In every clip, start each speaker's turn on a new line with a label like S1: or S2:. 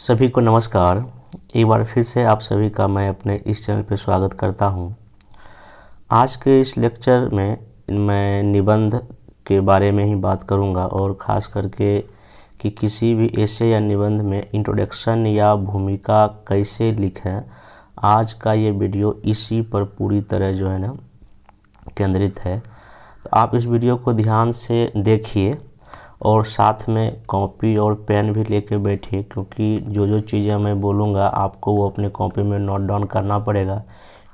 S1: सभी को नमस्कार। एक बार फिर से आप सभी का मैं अपने इस चैनल पर स्वागत करता हूं। आज के इस लेक्चर में मैं निबंध के बारे में ही बात करूंगा और ख़ास करके कि किसी भी एसे या निबंध में इंट्रोडक्शन या भूमिका कैसे लिखें। आज का ये वीडियो इसी पर पूरी तरह जो है ना केंद्रित है। तो आप इस वीडियो को ध्यान से देखिए और साथ में कॉपी और पेन भी लेके बैठिए, क्योंकि जो जो चीज़ें मैं बोलूँगा आपको वो अपने कॉपी में नोट डाउन करना पड़ेगा,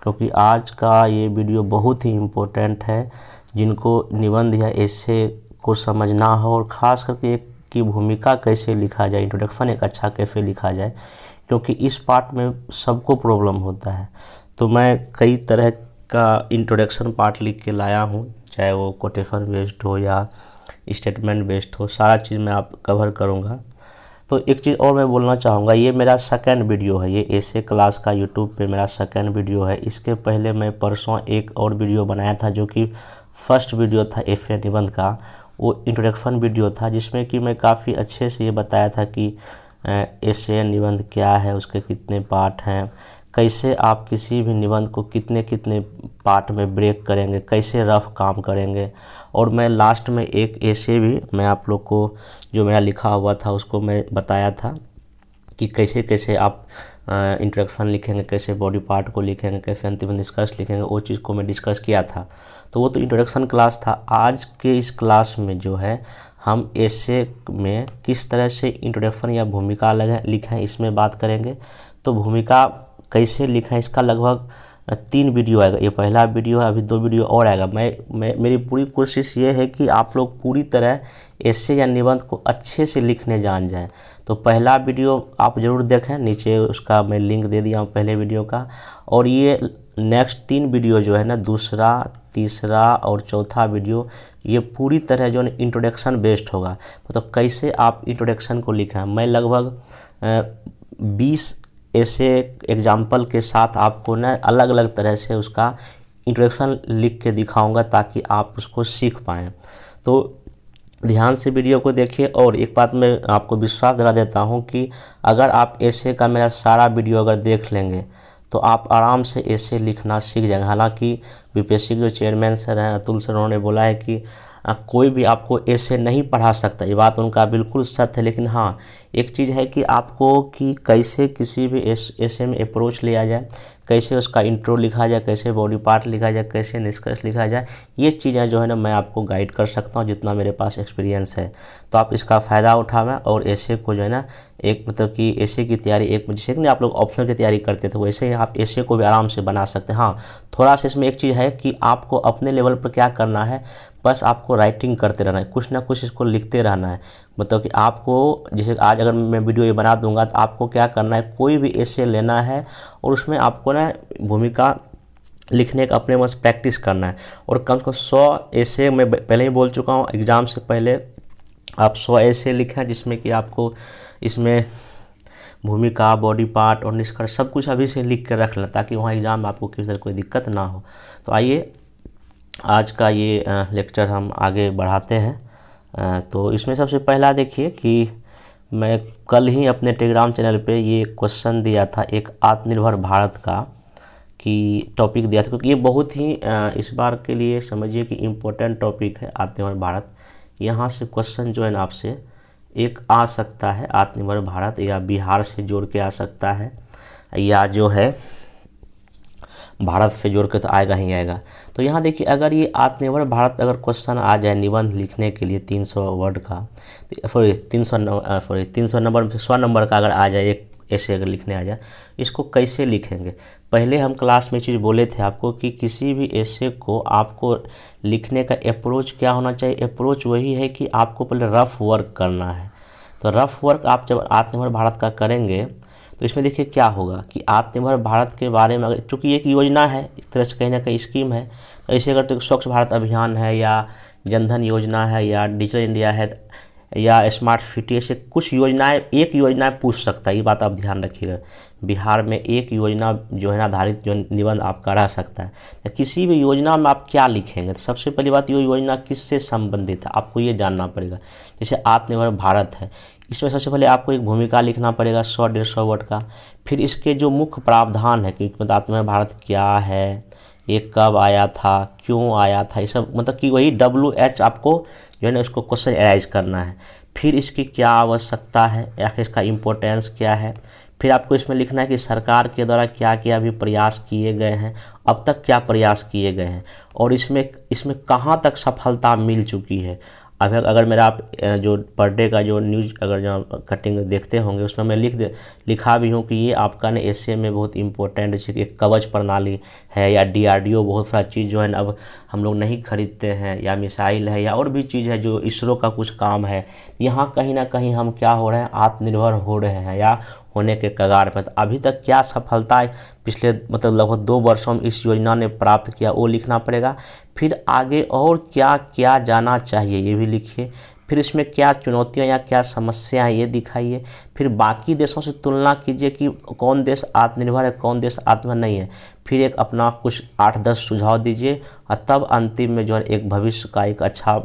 S1: क्योंकि आज का ये वीडियो बहुत ही इम्पोर्टेंट है। जिनको निबंध या एसे को समझना हो और ख़ास करके एक की भूमिका कैसे लिखा जाए, इंट्रोडक्शन एक अच्छा कैसे लिखा जाए, क्योंकि इस पार्ट में सबको प्रॉब्लम होता है। तो मैं कई तरह का इंट्रोडक्शन पार्ट लिख के लाया हूँ, चाहे वो कोटेशन बेस्ड हो या स्टेटमेंट बेस्ड हो, सारा चीज़ मैं आप कवर करूँगा। तो एक चीज़ और मैं बोलना चाहूँगा, ये मेरा सेकंड वीडियो है, ये एसे क्लास का यूट्यूब पे मेरा सेकंड वीडियो है। इसके पहले मैं परसों एक और वीडियो बनाया था जो कि फर्स्ट वीडियो था एफए निबंध का, वो इंट्रोडक्शन वीडियो था, जिसमें कि मैं काफ़ी अच्छे से ये बताया था कि एसे निबंध क्या है, उसके कितने पार्ट हैं, कैसे आप किसी भी निबंध को कितने कितने पार्ट में ब्रेक करेंगे, कैसे रफ काम करेंगे। और मैं लास्ट में एक एसे भी मैं आप लोग को जो मेरा लिखा हुआ था उसको मैं बताया था कि कैसे कैसे आप इंट्रोडक्शन लिखेंगे, कैसे बॉडी पार्ट को लिखेंगे, कैसे अंतिम निष्कर्ष लिखेंगे, वो चीज़ को मैं डिस्कस किया था। तो वो तो इंट्रोडक्शन क्लास था। आज के इस क्लास में जो है हम एसे में किस तरह से इंट्रोडक्शन या भूमिका लिखें इसमें बात करेंगे। तो भूमिका कैसे लिखें इसका लगभग 3 वीडियो आएगा, ये पहला वीडियो है, अभी 2 वीडियो और आएगा। मेरी पूरी कोशिश ये है कि आप लोग पूरी तरह एसे या निबंध को अच्छे से लिखने जान जाएं। तो पहला वीडियो आप ज़रूर देखें, नीचे उसका मैं लिंक दे दिया हूँ पहले वीडियो का। और ये नेक्स्ट 3 वीडियो जो है ना, दूसरा, तीसरा और चौथा वीडियो, ये पूरी तरह जो है इंट्रोडक्शन बेस्ड होगा। मतलब कैसे आप इंट्रोडक्शन को लिखें, मैं लगभग 20 ऐसे एग्जाम्पल के साथ आपको ना अलग अलग तरह से उसका इंट्रोडक्शन लिख के दिखाऊंगा ताकि आप उसको सीख पाएँ। तो ध्यान से वीडियो को देखिए। और एक बात मैं आपको विश्वास दिला देता हूं कि अगर आप ऐसे का मेरा सारा वीडियो अगर देख लेंगे तो आप आराम से ऐसे लिखना सीख जाएंगे। हालांकि बीपीएससी के जो चेयरमैन सर हैं अतुल सर, उन्होंने बोला है कि कोई भी आपको ऐसे नहीं पढ़ा सकता, ये बात उनका बिल्कुल सत्य है। लेकिन हाँ, एक चीज़ है कि आपको कि कैसे किसी भी ऐसे में अप्रोच लिया जाए, कैसे उसका इंट्रो लिखा जाए, कैसे बॉडी पार्ट लिखा जाए, कैसे निष्कर्ष लिखा जाए, ये चीज़ें जो है ना मैं आपको गाइड कर सकता हूँ जितना मेरे पास एक्सपीरियंस है। तो आप इसका फ़ायदा उठावें और ऐसे को जो है ना एक मतलब कि ऐसे की तैयारी, एक जैसे कि आप लोग ऑप्शनल की तैयारी करते थे वैसे ही आप ऐसे को भी आराम से बना सकते हैं। हाँ, थोड़ा सा इसमें एक चीज़ है कि आपको अपने लेवल पर क्या करना है, बस आपको राइटिंग करते रहना है, कुछ ना कुछ इसको लिखते रहना है। मतलब कि आपको जैसे आज अगर मैं वीडियो ये बना दूंगा तो आपको क्या करना है, कोई भी ऐसे लेना है और उसमें आपको ना भूमिका लिखने का अपने बस प्रैक्टिस करना है। और कम से कम 100 ऐसे मैं पहले ही बोल चुका हूँ, एग्ज़ाम से पहले आप 100 ऐसे लिखें जिसमें कि आपको इसमें भूमिका, बॉडी पार्ट और निष्कर्ष सब कुछ अभी से लिख कर रख लें ताकि वहाँ एग्ज़ाम में आपको किसी तरह कोई दिक्कत ना हो। तो आइए आज का ये लेक्चर हम आगे बढ़ाते हैं। तो इसमें सबसे पहला देखिए कि मैं कल ही अपने टेलीग्राम चैनल पे ये क्वेश्चन दिया था, एक आत्मनिर्भर भारत का कि टॉपिक दिया था, क्योंकि ये बहुत ही इस बार के लिए समझिए कि इम्पोर्टेंट टॉपिक है आत्मनिर्भर भारत। यहाँ से क्वेश्चन जो है ना आपसे एक आ सकता है, आत्मनिर्भर भारत या बिहार से जोड़ के आ सकता है, या जो है भारत से जोड़ के तो आएगा ही आएगा। तो यहाँ देखिए, अगर ये आत्मनिर्भर भारत अगर क्वेश्चन आ जाए निबंध लिखने के लिए 300 वर्ड का, 300 नंबर 100 नंबर का अगर आ जाए, एक ऐसे अगर लिखने आ जाए, इसको कैसे लिखेंगे। पहले हम क्लास में चीज़ बोले थे आपको कि किसी भी ऐसे को आपको लिखने का अप्रोच क्या होना चाहिए। अप्रोच वही है कि आपको पहले रफ वर्क करना है। तो रफ वर्क आप जब आत्मनिर्भर भारत का करेंगे तो इसमें देखिए क्या होगा कि आत्मनिर्भर भारत के बारे में, अगर चूँकि एक योजना है, एक तरह से कहीं ना कहीं स्कीम है, तो ऐसे अगर तो स्वच्छ भारत अभियान है या जनधन योजना है या डिजिटल इंडिया है या स्मार्ट सिटी, ऐसे कुछ योजनाएं, एक योजना पूछ सकता है, ये बात आप ध्यान रखिएगा। बिहार में एक योजना जो है ना आधारित जो निबंध आपका रह सकता है। तो किसी भी योजना में आप क्या लिखेंगे, तो सबसे पहली बात ये योजना किससे संबंधित है आपको ये जानना पड़ेगा। जैसे आत्मनिर्भर भारत है, इसमें सबसे पहले आपको एक भूमिका लिखना पड़ेगा 100-150 वर्ड का। फिर इसके जो मुख्य प्रावधान है कि मतलब आत्मनिर्भर क्या है, ये कब आया था, क्यों आया था, ये सब मतलब कि वही WH आपको जो है ना उसको क्वेश्चन एराइज करना है। फिर इसकी क्या आवश्यकता है या फिर इसका इम्पोर्टेंस क्या है। फिर आपको इसमें लिखना है कि सरकार के द्वारा क्या क्या अभी प्रयास किए गए हैं, अब तक क्या प्रयास किए गए हैं, और इसमें कहाँ तक सफलता मिल चुकी है। अभी अगर मेरा आप जो पर डे का जो न्यूज़ अगर जो कटिंग देखते होंगे उसमें मैं लिखा भी हूँ कि ये आपका ना एसए में बहुत इंपॉर्टेंट है। एक कवच प्रणाली है या DRDO बहुत सारा चीज़ जो है ना अब हम लोग नहीं खरीदते हैं, या मिसाइल है या और भी चीज़ है जो इसरो का कुछ काम है, यहाँ कहीं ना कहीं हम क्या हो रहे हैं, आत्मनिर्भर हो रहे हैं या होने के कगार पर। तो अभी तक क्या सफलता पिछले मतलब लगभग 2 वर्षों में इस योजना ने प्राप्त किया वो लिखना पड़ेगा। फिर आगे और क्या क्या जाना चाहिए ये भी लिखिए। फिर इसमें क्या चुनौतियां या क्या समस्या है ये दिखाइए। फिर बाकी देशों से तुलना कीजिए कि कौन देश आत्मनिर्भर है, कौन देश आत्मनिर्भर नहीं है। फिर एक अपना कुछ 8-10 सुझाव दीजिए और तब अंतिम में जो है एक भविष्य का एक अच्छा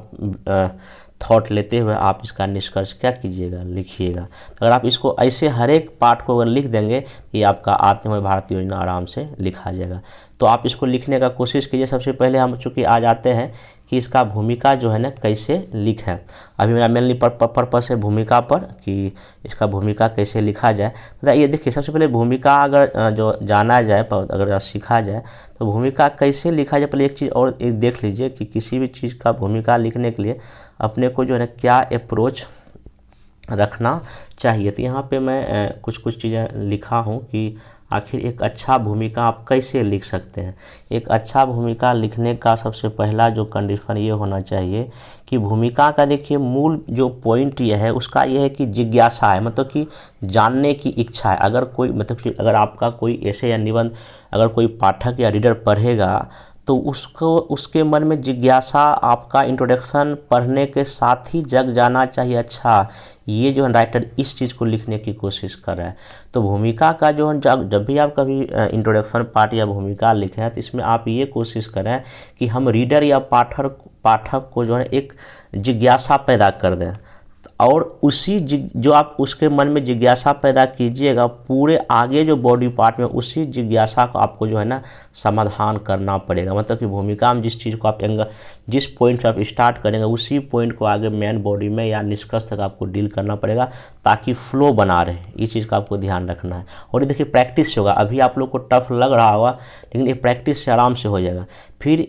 S1: थॉट लेते हुए आप इसका निष्कर्ष क्या कीजिएगा, लिखिएगा। तो अगर आप इसको ऐसे हर एक पार्ट को अगर लिख देंगे ये आपका आत्मनिर्भर भारत योजना आराम से लिखा जाएगा। तो आप इसको लिखने का कोशिश कीजिए। सबसे पहले हम चूँकि आ जाते हैं कि इसका भूमिका जो है ना कैसे लिखें। अभी मेरा मेनली पर्पस है भूमिका पर कि इसका भूमिका कैसे लिखा जाए। तो ये देखिए सबसे पहले भूमिका अगर जो जाना जाए, अगर सीखा जाए तो भूमिका कैसे लिखा जाए। पहले एक चीज़ और एक देख लीजिए कि किसी भी चीज़ का भूमिका लिखने के लिए अपने को जो है ना क्या अप्रोच रखना चाहिए। तो यहाँ पे मैं कुछ चीज़ें लिखा हूँ कि आखिर एक अच्छा भूमिका आप कैसे लिख सकते हैं। एक अच्छा भूमिका लिखने का सबसे पहला जो कंडीशन ये होना चाहिए कि भूमिका का देखिए मूल जो पॉइंट ये है उसका ये है कि जिज्ञासा है, मतलब कि जानने की इच्छा है। अगर कोई मतलब कि अगर आपका कोई ऐसे या निबंध अगर कोई पाठक या रीडर पढ़ेगा तो उसको उसके मन में जिज्ञासा आपका इंट्रोडक्शन पढ़ने के साथ ही जग जाना चाहिए। अच्छा ये जो है राइटर इस चीज़ को लिखने की कोशिश कर रहा है। तो भूमिका का जो है जब भी आप कभी इंट्रोडक्शन पार्ट या भूमिका लिखें तो इसमें आप ये कोशिश करें कि हम रीडर या पाठक को जो है एक जिज्ञासा पैदा कर दें, और उसी जो आप उसके मन में जिज्ञासा पैदा कीजिएगा पूरे आगे जो बॉडी पार्ट में उसी जिज्ञासा को आपको जो है ना समाधान करना पड़ेगा। मतलब कि भूमिका में जिस चीज़ को आप जिस पॉइंट से आप स्टार्ट करेंगे उसी पॉइंट को आगे मेन बॉडी में या निष्कर्ष तक आपको डील करना पड़ेगा ताकि फ्लो बना रहे। इस चीज़ का आपको ध्यान रखना है। और ये देखिए प्रैक्टिस होगा। अभी आप लोग को टफ लग रहा होगा लेकिन ये प्रैक्टिस से आराम से हो जाएगा। फिर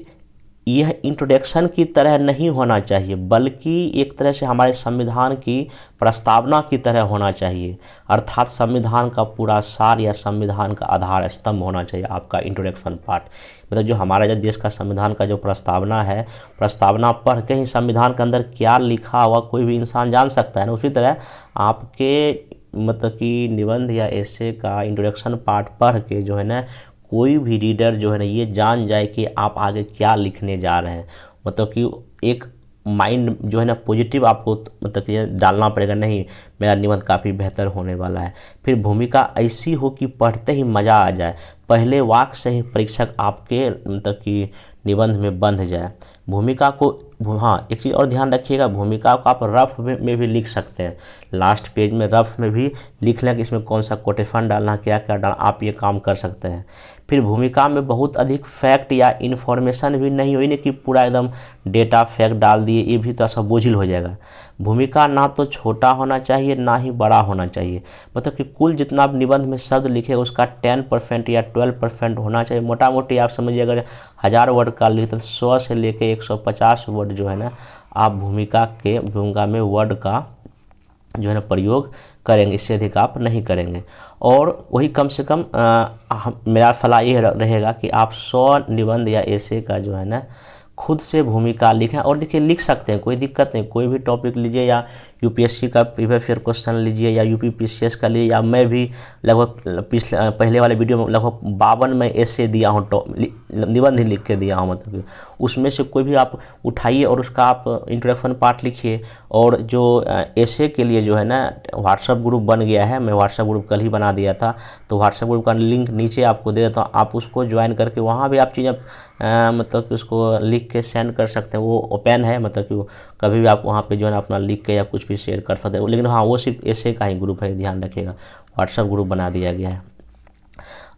S1: यह इंट्रोडक्शन की तरह नहीं होना चाहिए बल्कि एक तरह से हमारे संविधान की प्रस्तावना की तरह होना चाहिए। अर्थात संविधान का पूरा सार या संविधान का आधार स्तंभ होना चाहिए आपका इंट्रोडक्शन पार्ट। मतलब जो हमारा जो देश का संविधान का जो प्रस्तावना है, प्रस्तावना पढ़ के ही संविधान के अंदर क्या लिखा हुआ कोई भी इंसान जान सकता है ना। उसी तरह आपके मतलब कि निबंध या एसे का इंट्रोडक्शन पार्ट पढ़ के जो है ना कोई भी रीडर जो है ना ये जान जाए कि आप आगे क्या लिखने जा रहे हैं। मतलब कि एक माइंड जो है ना पॉजिटिव आपको मतलब कि डालना पड़ेगा, नहीं मेरा निबंध काफ़ी बेहतर होने वाला है। फिर भूमिका ऐसी हो कि पढ़ते ही मज़ा आ जाए, पहले वाक्य से ही परीक्षक आपके मतलब कि निबंध में बंध जाए। भूमिका को हाँ एक चीज़ और ध्यान रखिएगा, भूमिका को आप रफ में भी लिख सकते हैं। लास्ट पेज में रफ में भी लिख लें कि इसमें कौन सा कोटेशन डालना, क्या क्या डालना, आप ये काम कर सकते हैं। फिर भूमिका में बहुत अधिक फैक्ट या इन्फॉर्मेशन भी नहीं हो, नहीं कि पूरा एकदम डेटा फैक्ट डाल दिए, ये भी तो ऐसा बोझिल हो जाएगा। भूमिका ना तो छोटा होना चाहिए ना ही बड़ा होना चाहिए। मतलब कि कुल जितना आप निबंध में शब्द लिखे उसका 10% या 12% होना चाहिए। मोटा मोटी आप समझिए अगर 1000 वर्ड का लिखते तो 100 से लेके 150 वर्ड जो है ना आप भूमिका में वर्ड का जो है ना प्रयोग करेंगे, इससे अधिक आप नहीं करेंगे। और वही कम से कम मेरा सलाह ये रहेगा कि आप 100 निबंध या ऐसे का जो है ना खुद से भूमिका लिखें। और देखिए लिख सकते हैं, कोई दिक्कत नहीं, कोई भी टॉपिक लीजिए या यूपीएससी का प्रीवियस ईयर क्वेश्चन लीजिए या यूपीपीसीएस का लीजिए, या मैं भी लगभग पहले वाले वीडियो में लगभग 52 में ऐसे दिया हूँ, निबंध ही लिख के दिया हूँ। मतलब उसमें से कोई भी आप उठाइए और उसका आप इंट्रोडक्शन पार्ट लिखिए। और जो ऐसे के लिए जो है ना व्हाट्सएप ग्रुप बन गया है, मैं व्हाट्सएप ग्रुप कल ही बना दिया था, तो व्हाट्सएप ग्रुप का लिंक नीचे आपको दे देता हूँ, आप उसको ज्वाइन करके वहाँ भी आप चीज़ें मतलब कि उसको लिख के सेंड कर सकते हैं। वो ओपन है, मतलब कि कभी भी आप वहाँ पे जो है अपना लिख के या कुछ भी शेयर कर सकते हैं, लेकिन हाँ वो सिर्फ ऐसे का ही ग्रुप है, ध्यान रखिएगा, व्हाट्सएप ग्रुप बना दिया गया है।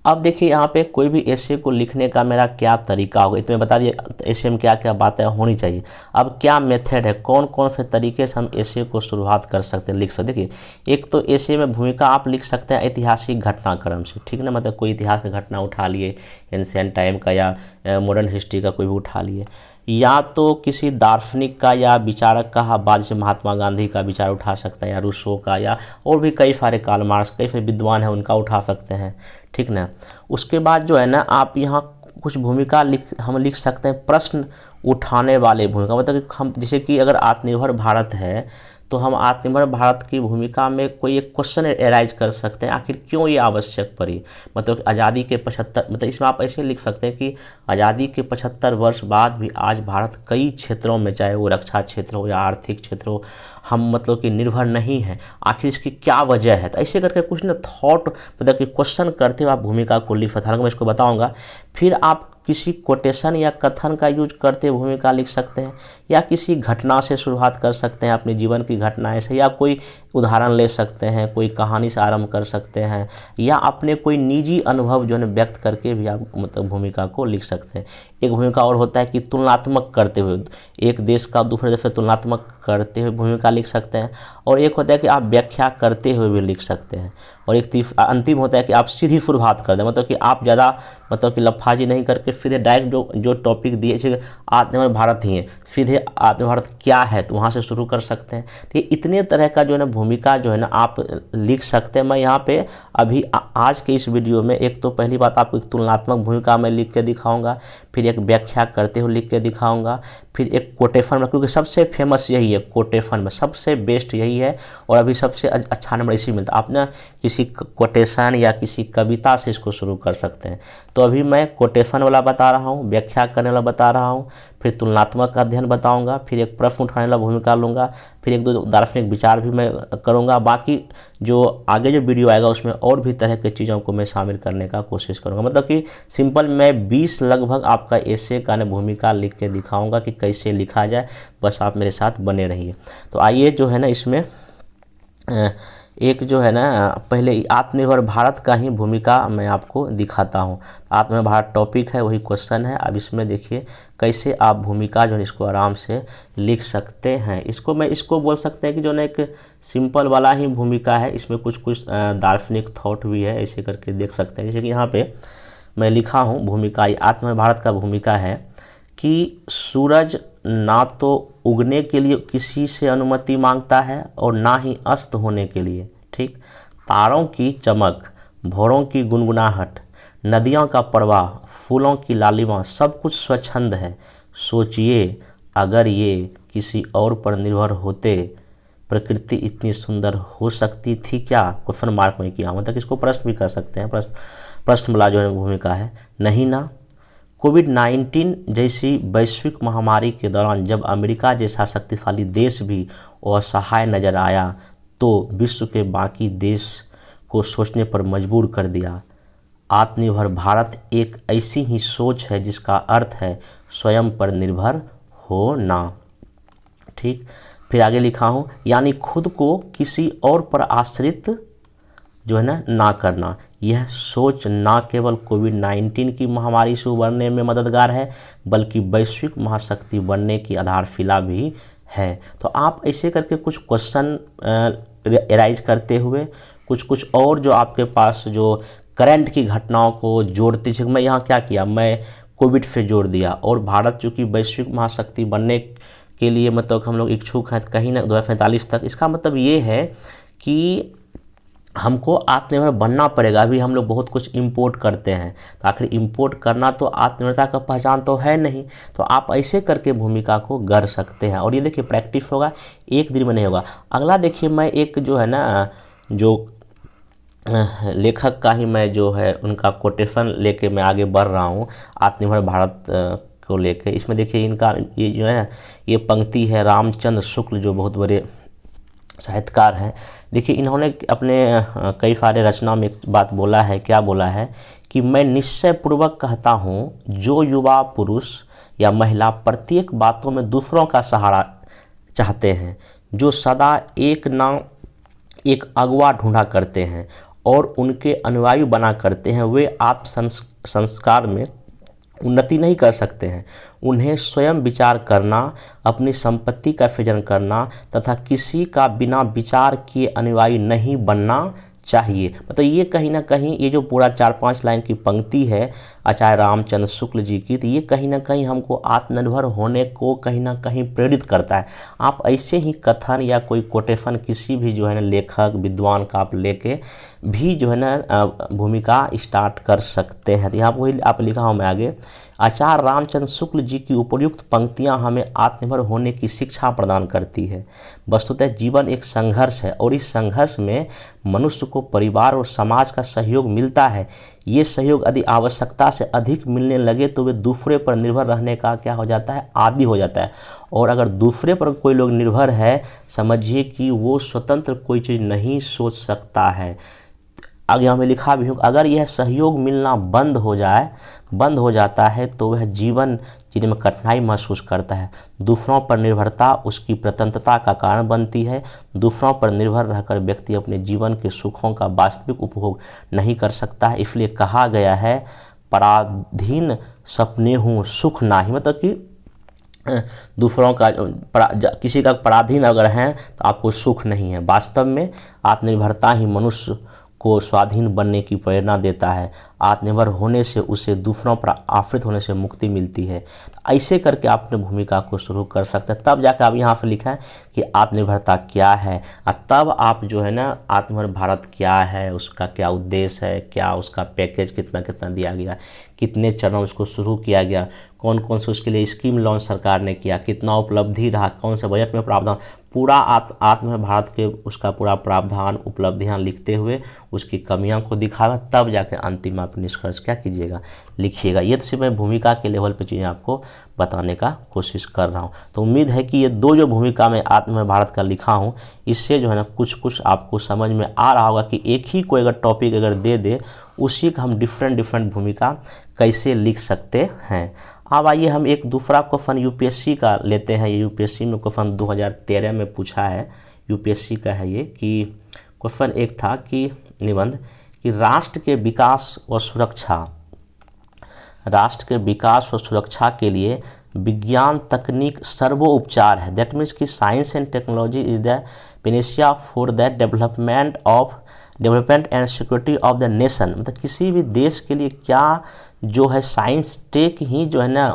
S1: अब देखिए यहाँ पे कोई भी एसे को लिखने का मेरा क्या तरीका होगा, इतने बता दिए एसे में क्या क्या बातें होनी चाहिए। अब क्या मेथड है, कौन कौन से तरीके से हम एसे को शुरुआत कर सकते हैं, लिख सकते। देखिए एक तो एसे में भूमिका आप लिख सकते हैं ऐतिहासिक घटनाक्रम से, ठीक ना, मतलब कोई इतिहास का घटना उठा लिए, एंशिएंट टाइम का या मॉडर्न हिस्ट्री का कोई भी उठा लिए, या तो किसी दार्शनिक का या विचारक का, बाद जैसे महात्मा गांधी का विचार उठा सकते हैं, या रूसो का, या और भी कई सारे कार्ल मार्क्स, कई सारे विद्वान हैं उनका उठा सकते हैं, ठीक ना। उसके बाद जो है ना आप यहाँ कुछ भूमिका हम लिख सकते हैं प्रश्न उठाने वाले भूमिका, मतलब कि हम जैसे कि अगर आत्मनिर्भर भारत है तो हम आत्मनिर्भर भारत की भूमिका में कोई एक क्वेश्चन एराइज कर सकते हैं, आखिर क्यों ये आवश्यक पड़ी। मतलब आज़ादी के 75, मतलब इसमें आप ऐसे लिख सकते हैं कि आज़ादी के 75 वर्ष बाद भी आज भारत कई क्षेत्रों में, चाहे वो रक्षा क्षेत्र हो या आर्थिक क्षेत्र हो, हम मतलब कि निर्भर नहीं है, आखिर इसकी क्या वजह है। तो ऐसे करके कुछ ना थॉट, मतलब कि क्वेश्चन करते हुए आप भूमिका को लिख सकते हैं, मैं इसको बताऊँगा। फिर आप किसी कोटेशन या कथन का यूज करते भूमिका लिख सकते हैं, या किसी घटना से शुरुआत कर सकते हैं, अपने जीवन की घटनाएं से, या कोई उदाहरण ले सकते हैं, कोई कहानी से आरंभ कर सकते हैं, या अपने कोई निजी अनुभव जो है व्यक्त करके भी आप मतलब भूमिका को लिख सकते हैं। एक भूमिका और होता है कि तुलनात्मक करते हुए, एक देश का दूसरे देश से तुलनात्मक करते हुए भूमिका लिख सकते हैं, और एक होता है कि आप व्याख्या करते हुए भी लिख सकते हैं, और एक अंतिम होता है कि आप सीधी शुरुआत कर दें, मतलब कि आप ज़्यादा मतलब कि लफाजी नहीं करके सीधे डायरेक्ट जो टॉपिक दिए, जैसे आत्मनिर्भर भारत ही है, सीधे आत्मनिर्भर भारत क्या है तो वहाँ से शुरू कर सकते हैं। तो ये इतने तरह का जो है ना भूमिका जो है ना आप लिख सकते हैं। मैं यहाँ पे अभी आज के इस वीडियो में एक तो पहली बात आपको एक तुलनात्मक भूमिका मैं लिख के दिखाऊंगा, फिर एक व्याख्या करते हुए लिख के दिखाऊंगा, फिर एक कोटेशन में, क्योंकि सबसे फेमस यही है कोटेशन में, सबसे बेस्ट यही है, और अभी सबसे अच्छा नंबर इसी मिलता है। आप ना किसी कोटेशन या किसी कविता से इसको शुरू कर सकते हैं। तो अभी मैं कोटेशन वाला बता रहा हूँ, व्याख्या करने वाला बता रहा हूँ, फिर तुलनात्मक अध्ययन बताऊंगा, फिर एक प्रश्न उठाने वाला भूमिका लूँगा, फिर एक दो दार्शनिक विचार भी मैं करूँगा। बाकी जो आगे जो वीडियो आएगा उसमें और भी तरह की चीज़ों को मैं शामिल करने का कोशिश करूँगा। मतलब कि सिंपल मैं 20 लगभग आपका ऐसे का भूमिका लिख के दिखाऊँगा कि कैसे लिखा जाए, बस आप मेरे साथ बने रहिए। तो आइए जो है ना इसमें एक जो है ना पहले आत्मनिर्भर भारत का ही भूमिका मैं आपको दिखाता हूँ। आत्मनिर्भर भारत टॉपिक है, वही क्वेश्चन है। अब इसमें देखिए कैसे आप भूमिका जो है इसको आराम से लिख सकते हैं। इसको बोल सकते हैं कि जो ना एक सिंपल वाला ही भूमिका है, इसमें कुछ दार्शनिक थॉट भी है, ऐसे करके देख सकते हैं। जैसे कि यहाँ पे मैं लिखा हूँ भूमिका, आत्मनिर्भर भारत का भूमिका है कि सूरज ना तो उगने के लिए किसी से अनुमति मांगता है और ना ही अस्त होने के लिए, ठीक। तारों की चमक, भौरों की गुनगुनाहट, नदियों का प्रवाह, फूलों की लालिमा, सब कुछ स्वच्छंद है। सोचिए अगर ये किसी और पर निर्भर होते, प्रकृति इतनी सुंदर हो सकती थी क्या? क्वेश्चन मार्क में किया, मतलब इसको प्रश्न भी कर सकते हैं, प्रश्न वाला जो है भूमिका है। नहीं ना। कोविड-19 जैसी वैश्विक महामारी के दौरान जब अमेरिका जैसा शक्तिशाली देश भी असहाय नजर आया तो विश्व के बाकी देश को सोचने पर मजबूर कर दिया। आत्मनिर्भर भारत एक ऐसी ही सोच है जिसका अर्थ है स्वयं पर निर्भर होना, ठीक। फिर आगे लिखा हूँ, यानी खुद को किसी और पर आश्रित जो है ना करना। यह सोच ना केवल कोविड-19 की महामारी से उबरने में मददगार है बल्कि वैश्विक महाशक्ति बनने की आधारशिला भी है। तो आप ऐसे करके कुछ क्वेश्चन एराइज करते हुए कुछ और जो आपके पास जो करंट की घटनाओं को जोड़ते, मैं यहाँ क्या किया, मैं कोविड से जोड़ दिया, और भारत चूँकि वैश्विक महाशक्ति बनने के लिए मतलब हम लोग इच्छुक हैं कहीं ना 2045 तक। इसका मतलब ये है कि हमको आत्मनिर्भर बनना पड़ेगा। अभी हम लोग बहुत कुछ इंपोर्ट करते हैं, तो आखिर इंपोर्ट करना तो आत्मनिर्भरता का पहचान तो है नहीं। तो आप ऐसे करके भूमिका को गढ़ सकते हैं, और ये देखिए प्रैक्टिस होगा, एक दिन में नहीं होगा। अगला देखिए मैं एक जो है ना जो लेखक का ही मैं जो है उनका कोटेशन लेके मैं आगे बढ़ रहा हूँ आत्मनिर्भर भारत को लेके। इसमें देखिए इनका ये जो है ये पंक्ति है रामचंद्र शुक्ल जो बहुत बड़े साहित्यकार हैं। देखिए इन्होंने अपने कई सारे रचना में एक बात बोला है, क्या बोला है कि मैं निश्चय पूर्वक कहता हूँ जो युवा पुरुष या महिला प्रत्येक बातों में दूसरों का सहारा चाहते हैं, जो सदा एक ना एक अगवा ढूंढा करते हैं और उनके अनुयायी बना करते हैं, वे आत्म संस्कार में उन्नति नहीं कर सकते हैं। उन्हें स्वयं विचार करना, अपनी संपत्ति का सृजन करना तथा किसी का बिना विचार किए अनुयायी नहीं बनना चाहिए। मतलब ये कहीं ना कहीं ये जो पूरा 4-5 लाइन की पंक्ति है आचार्य रामचंद्र शुक्ल जी की, तो ये कहीं ना कहीं हमको आत्मनिर्भर होने को कहीं ना कहीं प्रेरित करता है। आप ऐसे ही कथन या कोई कोटेशन किसी भी जो है ना लेखक विद्वान का आप लेके भी जो है ना भूमिका स्टार्ट कर सकते हैं। तो यहाँ वही आप लिखा हूँ मैं आगे, आचार्य रामचंद्र शुक्ल जी की उपयुक्त पंक्तियां हमें आत्मनिर्भर होने की शिक्षा प्रदान करती है। वस्तुतः जीवन एक संघर्ष है और इस संघर्ष में मनुष्य को परिवार और समाज का सहयोग मिलता है। ये सहयोग यदि आवश्यकता से अधिक मिलने लगे तो वे दूसरे पर निर्भर रहने का क्या हो जाता है, आदी हो जाता है। और अगर दूसरे पर कोई लोग निर्भर है, समझिए कि वो स्वतंत्र कोई चीज़ नहीं सोच सकता है। आगे हमें लिखा भी हो, अगर यह सहयोग मिलना बंद हो जाता है तो वह जीवन जीने में कठिनाई महसूस करता है। दूसरों पर निर्भरता उसकी प्रतंत्रता का कारण बनती है। दूसरों पर निर्भर रहकर व्यक्ति अपने जीवन के सुखों का वास्तविक उपभोग नहीं कर सकता है। इसलिए कहा गया है, पराधीन सपने हूँ सुख नाही। मतलब कि दूसरों का किसी का पराधीन अगर हैं तो आपको सुख नहीं है। वास्तव में आत्मनिर्भरता ही मनुष्य को स्वाधीन बनने की प्रेरणा देता है। आत्मनिर्भर होने से उसे दूसरों पर आश्रित होने से मुक्ति मिलती है। ऐसे करके आप अपने भूमिका को शुरू कर सकते हैं। तब जाकर आप यहाँ पर लिखा है कि आत्मनिर्भरता क्या है, और तब आप जो है ना आत्मनिर्भर भारत क्या है, उसका क्या उद्देश्य है, क्या उसका पैकेज कितना कितना दिया गया, कितने चरणों उसको शुरू किया गया, कौन कौन से उसके लिए स्कीम लॉन्च सरकार ने किया, कितना उपलब्धि रहा, कौन से बजट में प्रावधान, पूरा आत्मनिर्भर भारत के उसका पूरा प्रावधान उपलब्धियां लिखते हुए उसकी कमियों को दिखावा, तब जाकर अंतिम आप निष्कर्ष क्या कीजिएगा, लिखिएगा। ये तो सिर्फ मैं भूमिका के लेवल पे चीज़ें आपको बताने का कोशिश कर रहा हूँ। तो उम्मीद है कि ये दो जो भूमिका मैं आत्मनिर्भर भारत का लिखा हूँ, इससे जो है ना कुछ आपको समझ में आ रहा होगा कि एक ही कोई अगर टॉपिक अगर दे उसी का हम डिफरेंट भूमिका कैसे लिख सकते हैं। अब आइए हम एक दूसरा क्वेश्चन यूपीएससी का लेते हैं। ये यूपीएससी में क्वेश्चन 2013 में पूछा है, यूपीएससी का है ये, कि क्वेश्चन एक था कि निबंध कि राष्ट्र के विकास और सुरक्षा के लिए विज्ञान तकनीक सर्वोपचार है। दैट मीन्स कि science and technology is the Panacea for the development and security of the nation. मतलब किसी भी देश के लिए क्या जो है साइंस टेक ही जो है ना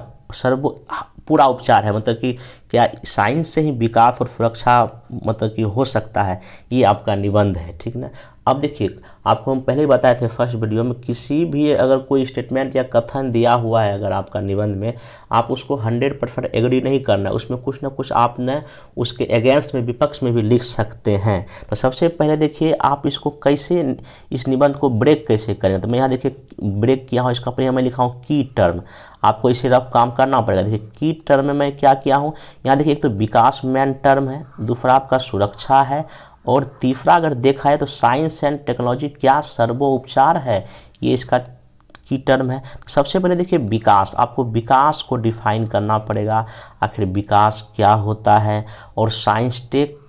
S1: पूरा उपचार है। मतलब कि क्या साइंस से ही विकास और सुरक्षा मतलब कि हो सकता है, ये आपका निबंध है, ठीक ना। अब देखिए आपको हम पहले ही बताए थे फर्स्ट वीडियो में, किसी भी अगर कोई स्टेटमेंट या कथन दिया हुआ है अगर आपका निबंध में, आप उसको 100% एग्री नहीं करना है, उसमें कुछ ना कुछ आपने उसके अगेंस्ट में विपक्ष में भी लिख सकते हैं। तो सबसे पहले देखिए आप इसको कैसे, इस निबंध को ब्रेक कैसे करें। तो मैं यहाँ देखिए ब्रेक किया हूँ, इसका पहले मैं लिखा हूँ की टर्म। आपको इसे रफ काम करना पड़ेगा। देखिए की टर्म में मैं क्या किया हूँ, यहाँ देखिए एक तो विकास मेन टर्म है, दूसरा आपका सुरक्षा है, और तीसरा अगर देखा है तो साइंस एंड टेक्नोलॉजी क्या सर्वोपचार है, ये इसका की टर्म है। सबसे पहले देखिए विकास, आपको विकास को डिफाइन करना पड़ेगा, आखिर विकास क्या होता है, और साइंस टेक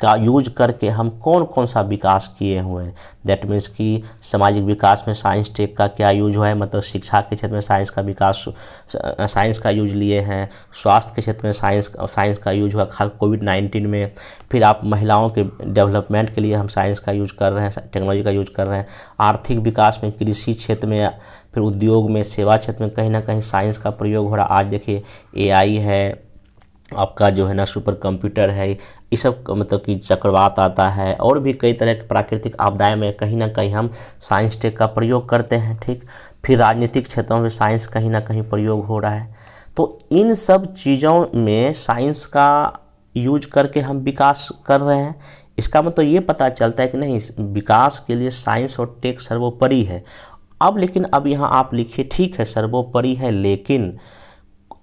S1: का यूज करके हम कौन कौन सा विकास किए हुए हैं। दैट मीन्स कि सामाजिक विकास में साइंस टेक का क्या यूज हुआ है, मतलब शिक्षा के क्षेत्र में साइंस का विकास, साइंस का यूज लिए हैं, स्वास्थ्य के क्षेत्र में साइंस का यूज हुआ कोविड-19 में, फिर आप महिलाओं के डेवलपमेंट के लिए हम साइंस का यूज कर रहे हैं, टेक्नोलॉजी का यूज कर रहे हैं, आर्थिक विकास में, कृषि क्षेत्र में, फिर उद्योग में, सेवा क्षेत्र में कहीं ना कहीं साइंस का प्रयोग हो रहा है। आज देखिए AI है, आपका जो है ना सुपर कंप्यूटर है, ये सब मतलब कि चक्रवात आता है, और भी कई तरह के प्राकृतिक आपदाएं में कहीं ना कहीं हम साइंस टेक का प्रयोग करते हैं, ठीक। फिर राजनीतिक क्षेत्रों में साइंस कहीं ना कहीं प्रयोग हो रहा है। तो इन सब चीज़ों में साइंस का यूज करके हम विकास कर रहे हैं। इसका मतलब ये पता चलता है कि नहीं, विकास के लिए साइंस और टेक सर्वोपरि है। अब लेकिन अब यहाँ आप लिखिए, ठीक है सर्वोपरि है, लेकिन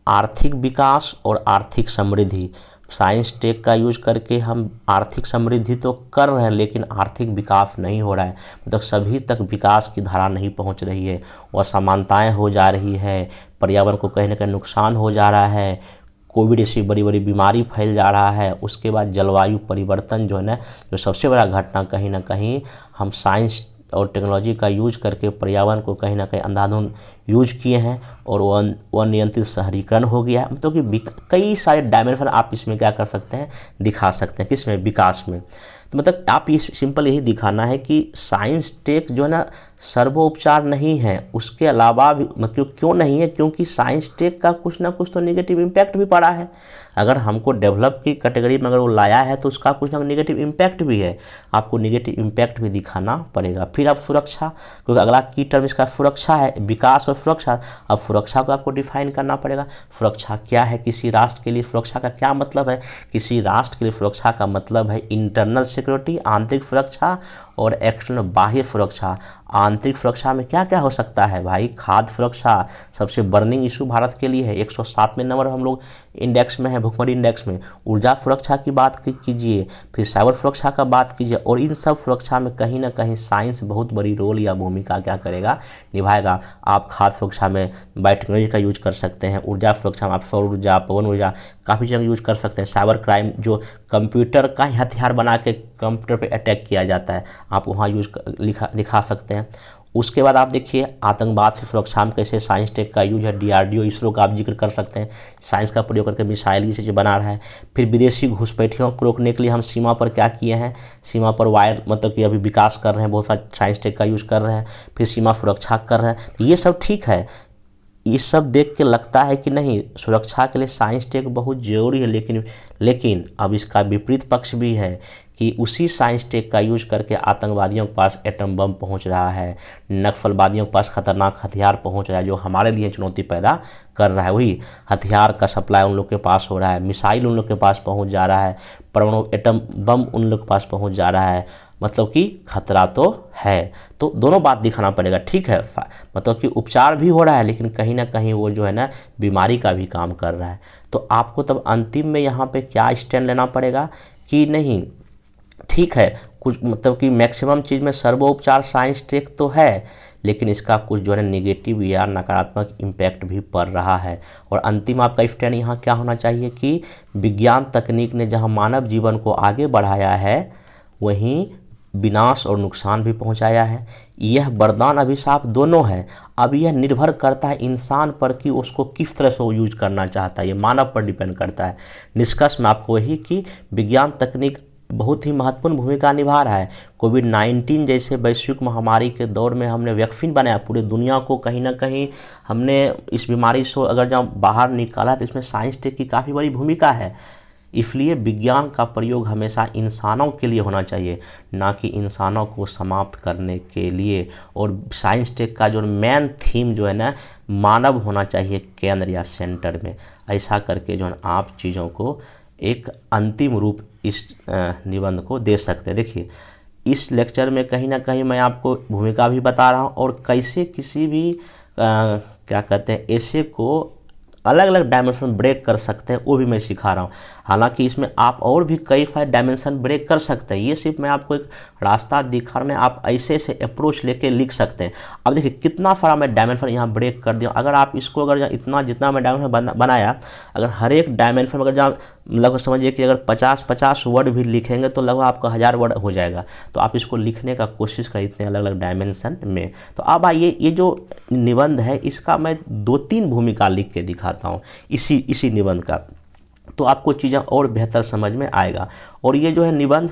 S1: आर्थिक विकास और आर्थिक समृद्धि, साइंस टेक का यूज करके हम आर्थिक समृद्धि तो कर रहे हैं, लेकिन आर्थिक विकास नहीं हो रहा है। मतलब सभी तक विकास की धारा नहीं पहुंच रही है, असमानताएं हो जा रही है, पर्यावरण को कहीं ना कहीं नुकसान हो जा रहा है, कोविड ऐसी बड़ी बड़ी बीमारी फैल जा रहा है, उसके बाद जलवायु परिवर्तन जो है ना, जो सबसे बड़ा घटना कहीं ना कहीं हम साइंस और टेक्नोलॉजी का यूज करके पर्यावरण को कहीं ना कहीं अंधाधुंध यूज किए हैं और वो अनियंत्रित शहरीकरण हो गया है। मतलब कि कई सारे डायमेंशन आप इसमें क्या कर सकते हैं, दिखा सकते हैं, किसमें, विकास में। तो मतलब आप ये सिंपल यही दिखाना है कि साइंस टेक जो है ना सर्वोपचार नहीं है, उसके अलावा भी मतलब क्यों नहीं है, क्योंकि साइंस टेक का कुछ ना कुछ तो नेगेटिव इम्पैक्ट भी पड़ा है। अगर हमको डेवलप की कैटेगरी में अगर वो लाया है तो उसका कुछ ना नेगेटिव इम्पैक्ट भी है, आपको नेगेटिव इम्पैक्ट भी दिखाना पड़ेगा। फिर आप सुरक्षा, क्योंकि अगला की टर्म इसका सुरक्षा है, विकास और सुरक्षा। अब सुरक्षा को आपको डिफाइन करना पड़ेगा, सुरक्षा क्या है, किसी राष्ट्र के लिए सुरक्षा का क्या मतलब है। किसी राष्ट्र के लिए सुरक्षा का मतलब है इंटरनल सिक्योरिटी, आंतरिक सुरक्षा, और एक्सटर्नल बाह्य सुरक्षा। आंतरिक सुरक्षा में क्या क्या हो सकता है भाई, खाद्य सुरक्षा सबसे बर्निंग इशू भारत के लिए है, 107वें नंबर हम लोग इंडेक्स में है, भुखमरी इंडेक्स में। ऊर्जा सुरक्षा की बात कीजिए, फिर साइबर सुरक्षा का बात कीजिए, और इन सब सुरक्षा में कहीं ना कहीं साइंस बहुत बड़ी रोल या भूमिका क्या करेगा, निभाएगा। आप खाद्य सुरक्षा में बायोटेक्नोलॉजी का यूज कर सकते हैं, ऊर्जा सुरक्षा में आप सौर ऊर्जा, पवन ऊर्जा काफ़ी जगह यूज कर सकते हैं। साइबर क्राइम जो कंप्यूटर का ही हथियार बना के कंप्यूटर पे अटैक किया जाता है, आप वहाँ यूज दिखा सकते हैं। उसके बाद आप देखिए आतंकवाद से सुरक्षा में कैसे साइंस टेक का यूज है, डीआरडीओ, इसरो का आप जिक्र कर सकते हैं, साइंस का प्रयोग करके मिसाइल की चीज़ें बना रहा है। फिर विदेशी घुसपैठियों को रोकने के लिए हम सीमा पर क्या किए हैं, सीमा पर वायर मतलब कि अभी विकास कर रहे हैं, बहुत सारा साइंस टेक का यूज कर रहे हैं, फिर सीमा सुरक्षा कर रहे हैं। ये सब ठीक है, ये सब देख के लगता है कि नहीं सुरक्षा के लिए साइंस टेक बहुत ज़रूरी है, लेकिन अब इसका विपरीत पक्ष भी है कि उसी साइंस टेक का यूज करके आतंकवादियों के पास एटम बम पहुंच रहा है, नक्सलवादियों के पास खतरनाक हथियार पहुंच रहा है, जो हमारे लिए चुनौती पैदा कर रहा है। वही हथियार का सप्लाई उन लोग के पास हो रहा है, मिसाइल उन लोग के पास पहुंच जा रहा है, परमाणु एटम बम उन लोग के पास पहुंच जा रहा है, मतलब कि खतरा तो है। तो दोनों बात दिखाना पड़ेगा, ठीक है, मतलब कि उपचार भी हो रहा है, लेकिन कहीं ना कहीं वो जो है ना बीमारी का भी काम कर रहा है। तो आपको तब अंतिम में यहाँ पे क्या स्टैंड लेना पड़ेगा कि नहीं, ठीक है, कुछ मतलब कि मैक्सिमम चीज़ में सर्वोपचार साइंस टेक तो है, लेकिन इसका कुछ जो है नेगेटिव या नकारात्मक इम्पैक्ट भी पड़ रहा है। और अंतिम आपका स्टैंड यहाँ क्या होना चाहिए कि विज्ञान तकनीक ने जहाँ मानव जीवन को आगे बढ़ाया है, वहीं विनाश और नुकसान भी पहुंचाया है। यह वरदान अभिशाप दोनों है। अब यह निर्भर करता है इंसान पर कि उसको किस तरह से वो यूज करना चाहता है, ये मानव पर डिपेंड करता है। निष्कर्ष में आपको वही कि विज्ञान तकनीक बहुत ही महत्वपूर्ण भूमिका निभा रहा है। कोविड-19 जैसे वैश्विक महामारी के दौर में हमने वैक्सीन बनाया, पूरे दुनिया को कहीं ना कहीं हमने इस बीमारी से अगर जब बाहर निकाला, तो इसमें साइंस टेक की काफ़ी बड़ी भूमिका है। इसलिए विज्ञान का प्रयोग हमेशा इंसानों के लिए होना चाहिए, ना कि इंसानों को समाप्त करने के लिए। और साइंस टेक का जो मेन थीम जो है ना, मानव होना चाहिए केंद्र या सेंटर में। ऐसा करके जो है आप चीज़ों को एक अंतिम रूप इस निबंध को दे सकते हैं। देखिए इस लेक्चर में कहीं ना कहीं मैं आपको भूमिका भी बता रहा हूँ, और कैसे किसी भी क्या कहते हैं ऐसे को अलग अलग डायमेंशन ब्रेक कर सकते हैं, वो भी मैं सिखा रहा हूँ। हालांकि इसमें आप और भी कई सारे डायमेंशन ब्रेक कर सकते हैं, ये सिर्फ मैं आपको एक रास्ता दिखा रहा हूँ, आप ऐसे से अप्रोच लेके लिख सकते हैं। अब देखिए कितना सारा मैं डायमेंशन यहाँ ब्रेक कर दिया। अगर आप इसको अगर इतना जितना मैं डायमेंशन बनाया, अगर हर एक डायमेंशन अगर जहाँ लगभग समझिए कि अगर 50 वर्ड भी लिखेंगे तो लगभग आपका 1000 वर्ड हो जाएगा। तो आप इसको लिखने का कोशिश करें इतने अलग अलग डायमेंशन में। तो अब आइए ये जो निबंध है इसका मैं 2-3 भूमिका लिख के दिखाता हूँ इसी निबंध का, तो आपको चीज़ें और बेहतर समझ में आएगा। और ये जो है निबंध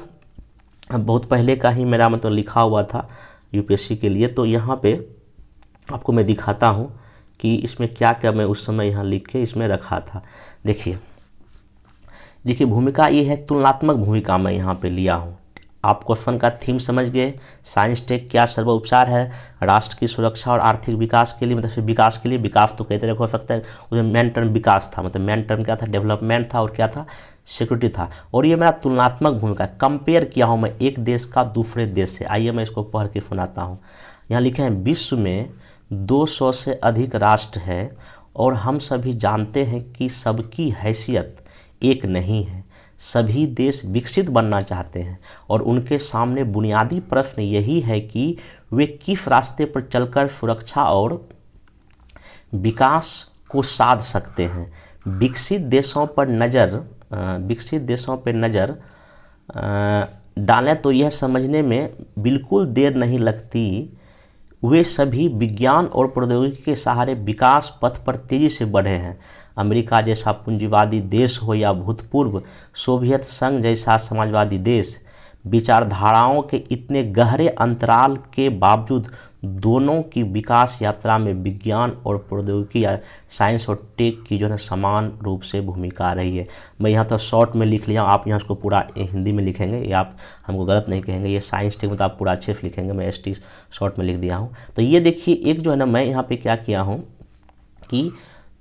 S1: बहुत पहले का ही मेरा मतलब लिखा हुआ था यूपीएससी के लिए, तो यहाँ पे आपको मैं दिखाता हूँ कि इसमें क्या क्या मैं उस समय यहाँ लिख के इसमें रखा था। देखिए भूमिका ये है, तुलनात्मक भूमिका मैं यहाँ पे लिया हूँ। आप क्वेश्चन का थीम समझ गए, साइंस टेक क्या सर्वोपचार है, राष्ट्र की सुरक्षा और आर्थिक विकास के लिए, मतलब विकास के लिए, विकास तो कई तरह का हो सकता है, उसमें मेन टर्म विकास था, मतलब मेन टर्म क्या था, डेवलपमेंट था, और क्या था, सिक्योरिटी था। और ये मेरा तुलनात्मक भूमिका, कंपेयर किया हूँ मैं एक देश का दूसरे देश से। आइए मैं इसको पढ़ के सुनाता हूँ। यहाँ लिखे हैं, विश्व में 200 से अधिक राष्ट्र है, और हम सभी जानते हैं कि सबकी हैसियत एक नहीं है। सभी देश विकसित बनना चाहते हैं, और उनके सामने बुनियादी प्रश्न यही है कि वे किस रास्ते पर चलकर सुरक्षा और विकास को साध सकते हैं। विकसित देशों पर नज़र डालें तो यह समझने में बिल्कुल देर नहीं लगती वे सभी विज्ञान और प्रौद्योगिकी के सहारे विकास पथ पर तेजी से बढ़े हैं। अमेरिका जैसा पूंजीवादी देश हो या भूतपूर्व सोवियत संघ जैसा समाजवादी देश, विचारधाराओं के इतने गहरे अंतराल के बावजूद दोनों की विकास यात्रा में विज्ञान और प्रौद्योगिकी या साइंस और टेक की जो है समान रूप से भूमिका रही है। मैं यहाँ तो शॉर्ट में लिख लिया, आप यहाँ इसको पूरा हिंदी में लिखेंगे, ये आप हमको गलत नहीं कहेंगे, ये साइंस टेक में तो आप पूरा अच्छे से लिखेंगे, मैं ST शॉर्ट में लिख दिया हूँ। तो ये देखिए एक जो है ना, मैं यहाँ पे क्या किया हूँ कि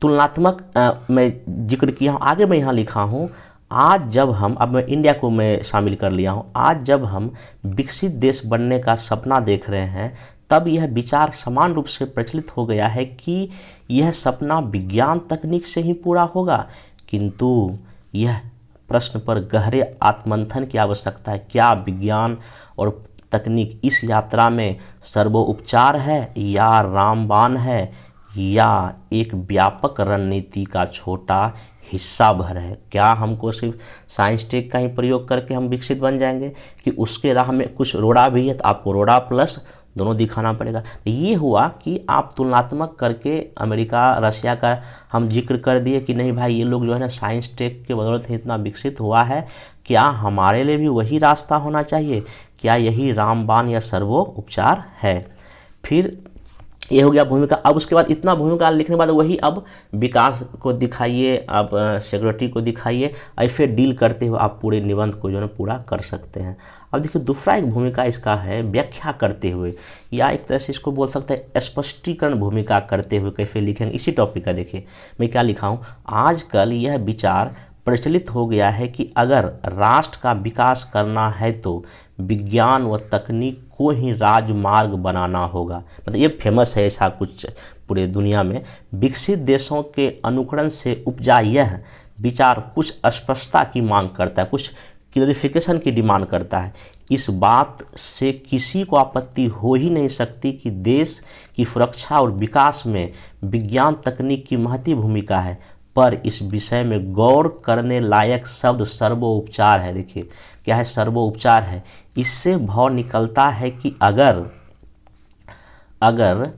S1: तुलनात्मक मैं जिक्र किया हूँ, आगे मैं यहाँ लिखा हूँ आज जब हम, अब मैं इंडिया को मैं शामिल कर लिया हूँ, आज जब हम विकसित देश बनने का सपना देख रहे हैं तब यह विचार समान रूप से प्रचलित हो गया है कि यह सपना विज्ञान तकनीक से ही पूरा होगा, किंतु यह प्रश्न पर गहरे आत्ममंथन की आवश्यकता है। क्या विज्ञान और तकनीक इस यात्रा में सर्वोपचार है या रामबाण है या एक व्यापक रणनीति का छोटा हिस्सा भर है? क्या हमको सिर्फ साइंस टेक का ही प्रयोग करके हम विकसित बन जाएंगे कि उसके राह में कुछ रोड़ा भी है तो आपको रोड़ा प्लस दोनों दिखाना पड़ेगा? तो ये हुआ कि आप तुलनात्मक करके अमेरिका रशिया का हम जिक्र कर दिए कि नहीं भाई ये लोग जो है ना साइंस टेक के बदौलत ही इतना विकसित हुआ है, क्या हमारे लिए भी वही रास्ता होना चाहिए? क्या यही रामबाण या सर्वोपचार है? फिर ये हो गया भूमिका। अब उसके बाद इतना भूमिका लिखने के बाद वही अब विकास को दिखाइए, अब सिक्योरिटी को दिखाइए, ऐसे डील करते हुए आप पूरे निबंध को जो है पूरा कर सकते हैं। अब देखिए दूसरा एक भूमिका इसका है व्याख्या करते हुए, या एक तरह से इसको बोल सकते हैं स्पष्टीकरण भूमिका करते हुए कैसे लिखेंगे। इसी टॉपिक का देखिए मैं क्या लिखा हूँ, आजकल यह विचार प्रचलित हो गया है कि अगर राष्ट्र का विकास करना है तो विज्ञान व तकनीक को ही राजमार्ग बनाना होगा। मतलब ये फेमस है ऐसा कुछ पूरे दुनिया में। विकसित देशों के अनुकरण से उपजा यह विचार कुछ स्पष्टता की मांग करता है, कुछ क्लैरिफिकेशन की डिमांड करता है। इस बात से किसी को आपत्ति हो ही नहीं सकती कि देश की सुरक्षा और विकास में विज्ञान तकनीक की महती भूमिका है, पर इस विषय में गौर करने लायक शब्द सर्वोपचार है। देखिए क्या है, सर्वोपचार है। इससे भाव निकलता है कि अगर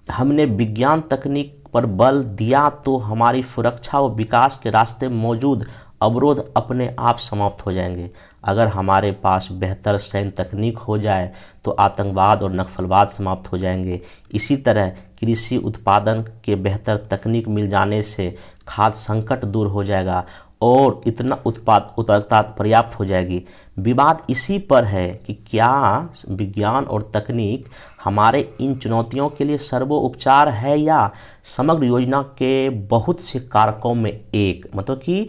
S1: हमने विज्ञान तकनीक पर बल दिया तो हमारी सुरक्षा और विकास के रास्ते मौजूद अवरोध अपने आप समाप्त हो जाएंगे। अगर हमारे पास बेहतर सैन्य तकनीक हो जाए तो आतंकवाद और नक्सलवाद समाप्त हो जाएंगे। इसी तरह कृषि उत्पादन के बेहतर तकनीक मिल जाने से खाद्य संकट दूर हो जाएगा और इतना उत्पादकता पर्याप्त हो जाएगी। विवाद इसी पर है कि क्या विज्ञान और तकनीक हमारे इन चुनौतियों के लिए सर्वोपचार है या समग्र योजना के बहुत से कारकों में एक। मतलब कि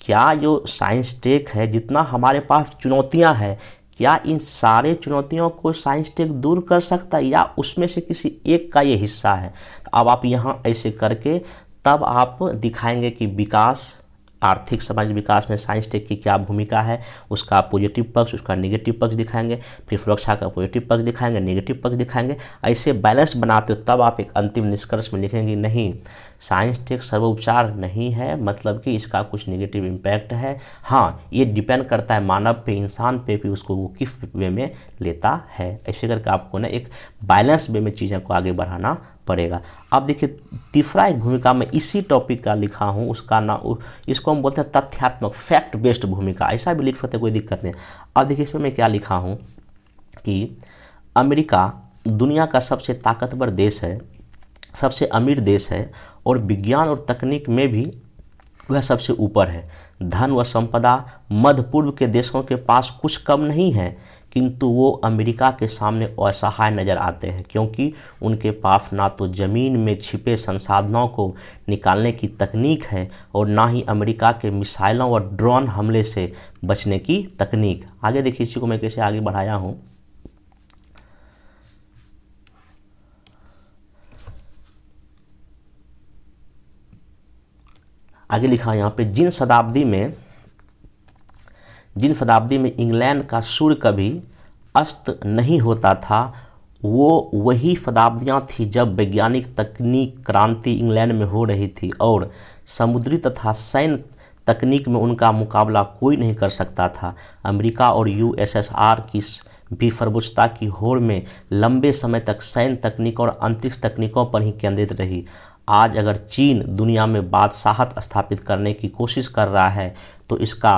S1: क्या जो साइंस टेक है, जितना हमारे पास चुनौतियां हैं, क्या इन सारे चुनौतियों को साइंस टेक दूर कर सकता है या उसमें से किसी एक का ये हिस्सा है? तो अब आप यहाँ ऐसे करके तब आप दिखाएंगे कि विकास, आर्थिक समाज विकास में साइंस टेक की क्या भूमिका है, उसका पॉजिटिव पक्ष, उसका नेगेटिव पक्ष दिखाएंगे, फिर सुरक्षा का पॉजिटिव पक्ष दिखाएंगे, नेगेटिव पक्ष दिखाएंगे। ऐसे बैलेंस बनाते हो तब आप एक अंतिम निष्कर्ष में लिखेंगे नहीं साइंस टेक सर्वोपचार नहीं है, मतलब कि इसका कुछ नेगेटिव इम्पैक्ट है। हाँ, ये डिपेंड करता है मानव पे, इंसान पे भी, उसको वो किस वे में लेता है। ऐसे करके आपको ना एक बैलेंस वे में चीज़ों को आगे बढ़ाना पड़ेगा। अब देखिए तीसरा एक भूमिका में इसी टॉपिक का लिखा हूँ, उसका नाम, इसको हम बोलते हैं तथ्यात्मक, फैक्ट बेस्ड भूमिका। ऐसा भी लिख सकते हैं, कोई दिक्कत नहीं। अब देखिए इसमें मैं क्या लिखा हूँ कि अमेरिका दुनिया का सबसे ताकतवर देश है, सबसे अमीर देश है और विज्ञान और तकनीक में भी वह सबसे ऊपर है। धन व संपदा मध्य पूर्व के देशों के पास कुछ कम नहीं है, किंतु वो अमेरिका के सामने असहाय नज़र आते हैं क्योंकि उनके पास ना तो ज़मीन में छिपे संसाधनों को निकालने की तकनीक है और ना ही अमेरिका के मिसाइलों व ड्रोन हमले से बचने की तकनीक। आगे देखिए इसी को मैं कैसे आगे बढ़ाया हूँ। आगे लिखा है यहाँ पे, जिन शताब्दी में इंग्लैंड का सूर्य कभी अस्त नहीं होता था, वो वही शताब्दियाँ थी जब वैज्ञानिक तकनीक क्रांति इंग्लैंड में हो रही थी और समुद्री तथा सैन्य तकनीक में उनका मुकाबला कोई नहीं कर सकता था। अमेरिका और यूएसएसआर की भी सर्वोच्चता की होड़ में लंबे समय तक सैन्य तकनीक और अंतरिक्ष तकनीकों पर ही केंद्रित रही। आज अगर चीन दुनिया में बादशाहत स्थापित करने की कोशिश कर रहा है तो इसका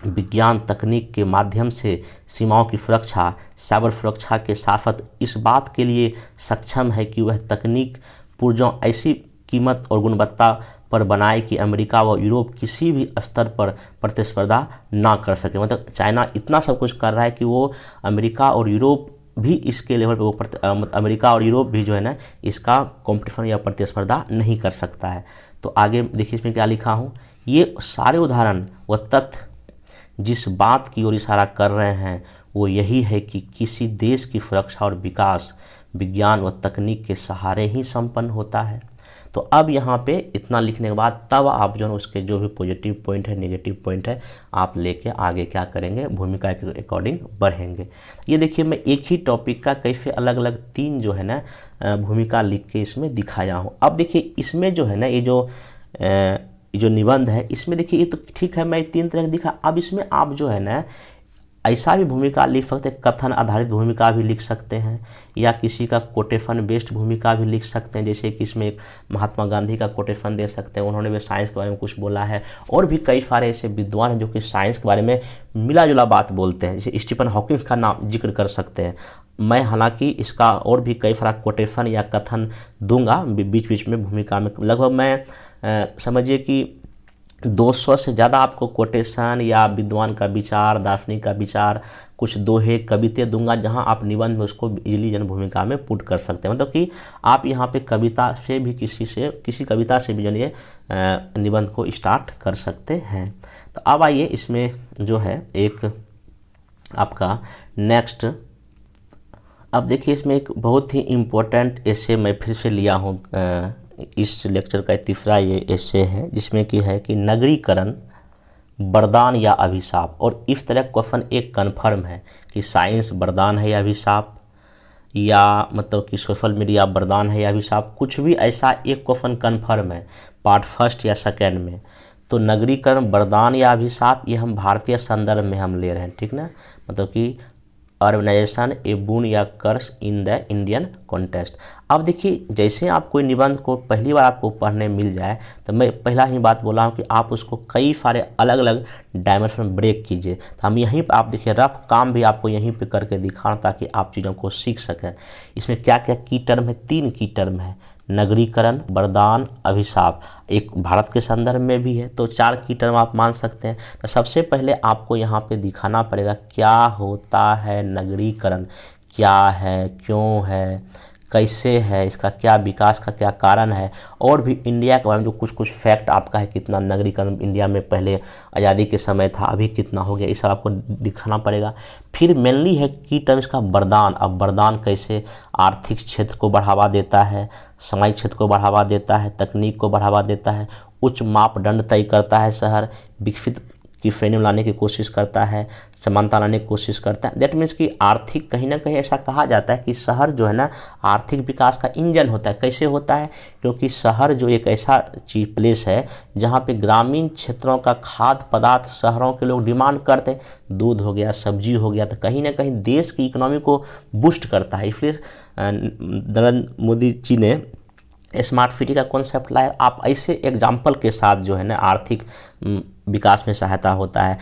S1: विज्ञान तकनीक के माध्यम से सीमाओं की सुरक्षा, साइबर सुरक्षा के साथ इस बात के लिए सक्षम है कि वह तकनीक पुर्जों ऐसी कीमत और गुणवत्ता पर बनाए कि अमेरिका व यूरोप किसी भी स्तर पर प्रतिस्पर्धा ना कर सके। मतलब चाइना इतना सब कुछ कर रहा है कि वो अमेरिका और यूरोप भी इसके लेवल पे वो अमेरिका और यूरोप भी जो है ना इसका कॉम्पिटिशन या प्रतिस्पर्धा नहीं कर सकता है। तो आगे देखिए इसमें क्या लिखा हूँ। ये सारे उदाहरण व तथ्य जिस बात की ओर इशारा कर रहे हैं वो यही है कि किसी देश की सुरक्षा और विकास विज्ञान व तकनीक के सहारे ही संपन्न होता है। तो अब यहाँ पे इतना लिखने के बाद तब आप जो है उसके जो भी पॉजिटिव पॉइंट है, नेगेटिव पॉइंट है, आप लेके आगे क्या करेंगे, भूमिका के अकॉर्डिंग बढ़ेंगे। ये देखिए मैं एक ही टॉपिक का कैसे अलग अलग 3 जो है ना भूमिका लिख के इसमें दिखाया हूँ। अब देखिए इसमें जो है ना ये जो निबंध है इसमें देखिए ये तो ठीक है, मैं 3 तरह का दिखा। अब इसमें आप जो है ना ऐसा भी भूमिका लिख सकते हैं, कथन आधारित भूमिका भी लिख सकते हैं या किसी का कोटेशन बेस्ड भूमिका भी लिख सकते हैं। जैसे कि इसमें एक महात्मा गांधी का कोटेशन दे सकते हैं, उन्होंने भी साइंस के बारे में कुछ बोला है। और भी कई सारे ऐसे विद्वान हैं जो कि साइंस के बारे में मिला जुला बात बोलते हैं, जैसे स्टीफन हॉकिंग का नाम जिक्र कर सकते हैं। मैं हालांकि इसका और भी कई सारा कोटेशन या कथन दूंगा बीच बीच में भूमिका में। लगभग मैं समझिए कि 200 से ज़्यादा आपको कोटेशन या विद्वान का विचार, दार्शनिक का विचार, कुछ दोहे, कविते दूंगा जहां आप निबंध में उसको इजीली जन भूमिका में पुट कर सकते हैं। मतलब कि आप यहां पे कविता से भी किसी कविता से भी जन ये निबंध को स्टार्ट कर सकते हैं। तो अब आइए इसमें जो है एक आपका नेक्स्ट, अब देखिए इसमें एक बहुत ही इम्पोर्टेंट एसे मैं फिर से लिया हूँ। इस लेक्चर का तीसरा ये एसे है जिसमें कि है कि नगरीकरण वरदान या अभिशाप। और इस तरह क्वेश्चन एक कन्फर्म है कि साइंस वरदान है या अभिशाप, या मतलब कि सोशल मीडिया वरदान है या अभिशाप। कुछ भी ऐसा एक क्वेश्चन कन्फर्म है पार्ट फर्स्ट या सेकेंड में। तो नगरीकरण वरदान या अभिशाप ये हम भारतीय संदर्भ में हम ले रहे हैं, ठीक ना। मतलब कि अर्बनाइजेशन ए बून या कर्स इन द इंडियन कॉन्टेक्स्ट। अब देखिए जैसे आप कोई निबंध को पहली बार आपको पढ़ने मिल जाए तो मैं पहला ही बात बोला हूँ कि आप उसको कई सारे अलग अलग डायमेंशन में ब्रेक कीजिए। तो हम यहीं पर आप देखिए रफ काम भी आपको यहीं पे करके दिखाना ताकि आप चीज़ों को सीख सकें। इसमें क्या क्या की टर्म है, 3 की टर्म है, नगरीकरण, वरदान, अभिशाप। एक भारत के संदर्भ में भी है तो 4 की टर्म आप मान सकते हैं। तो सबसे पहले आपको यहाँ पे दिखाना पड़ेगा क्या होता है नगरीकरण, क्या है, क्यों है, कैसे है, इसका क्या विकास का क्या कारण है। और भी इंडिया के बारे में जो कुछ कुछ फैक्ट आपका है, कितना नगरीकरण इंडिया में पहले आज़ादी के समय था, अभी कितना हो गया, ये सब आपको दिखाना पड़ेगा। फिर मेनली है की टर्म इसका वरदान। अब वरदान कैसे आर्थिक क्षेत्र को बढ़ावा देता है, सामाजिक क्षेत्र को बढ़ावा देता है, तकनीक को बढ़ावा देता है, उच्च मापदंड तय करता है, शहर विकसित की श्रेणी में लाने की कोशिश करता है, समानता लाने की कोशिश करता है। दैट मीन्स कि आर्थिक कहीं ना कहीं ऐसा कहा जाता है कि शहर जो है ना आर्थिक विकास का इंजन होता है। कैसे होता है, क्योंकि शहर जो एक ऐसा चीज प्लेस है जहाँ पे ग्रामीण क्षेत्रों का खाद्य पदार्थ शहरों के लोग डिमांड करते हैं, दूध हो गया, सब्जी हो गया, तो कहीं ना कहीं देश की इकोनॉमी को बूस्ट करता है। इसलिए नरेंद्र मोदी जी ने स्मार्ट सिटी का कॉन्सेप्ट लाया। आप ऐसे एग्जाम्पल के साथ जो है ना आर्थिक विकास में सहायता होता है।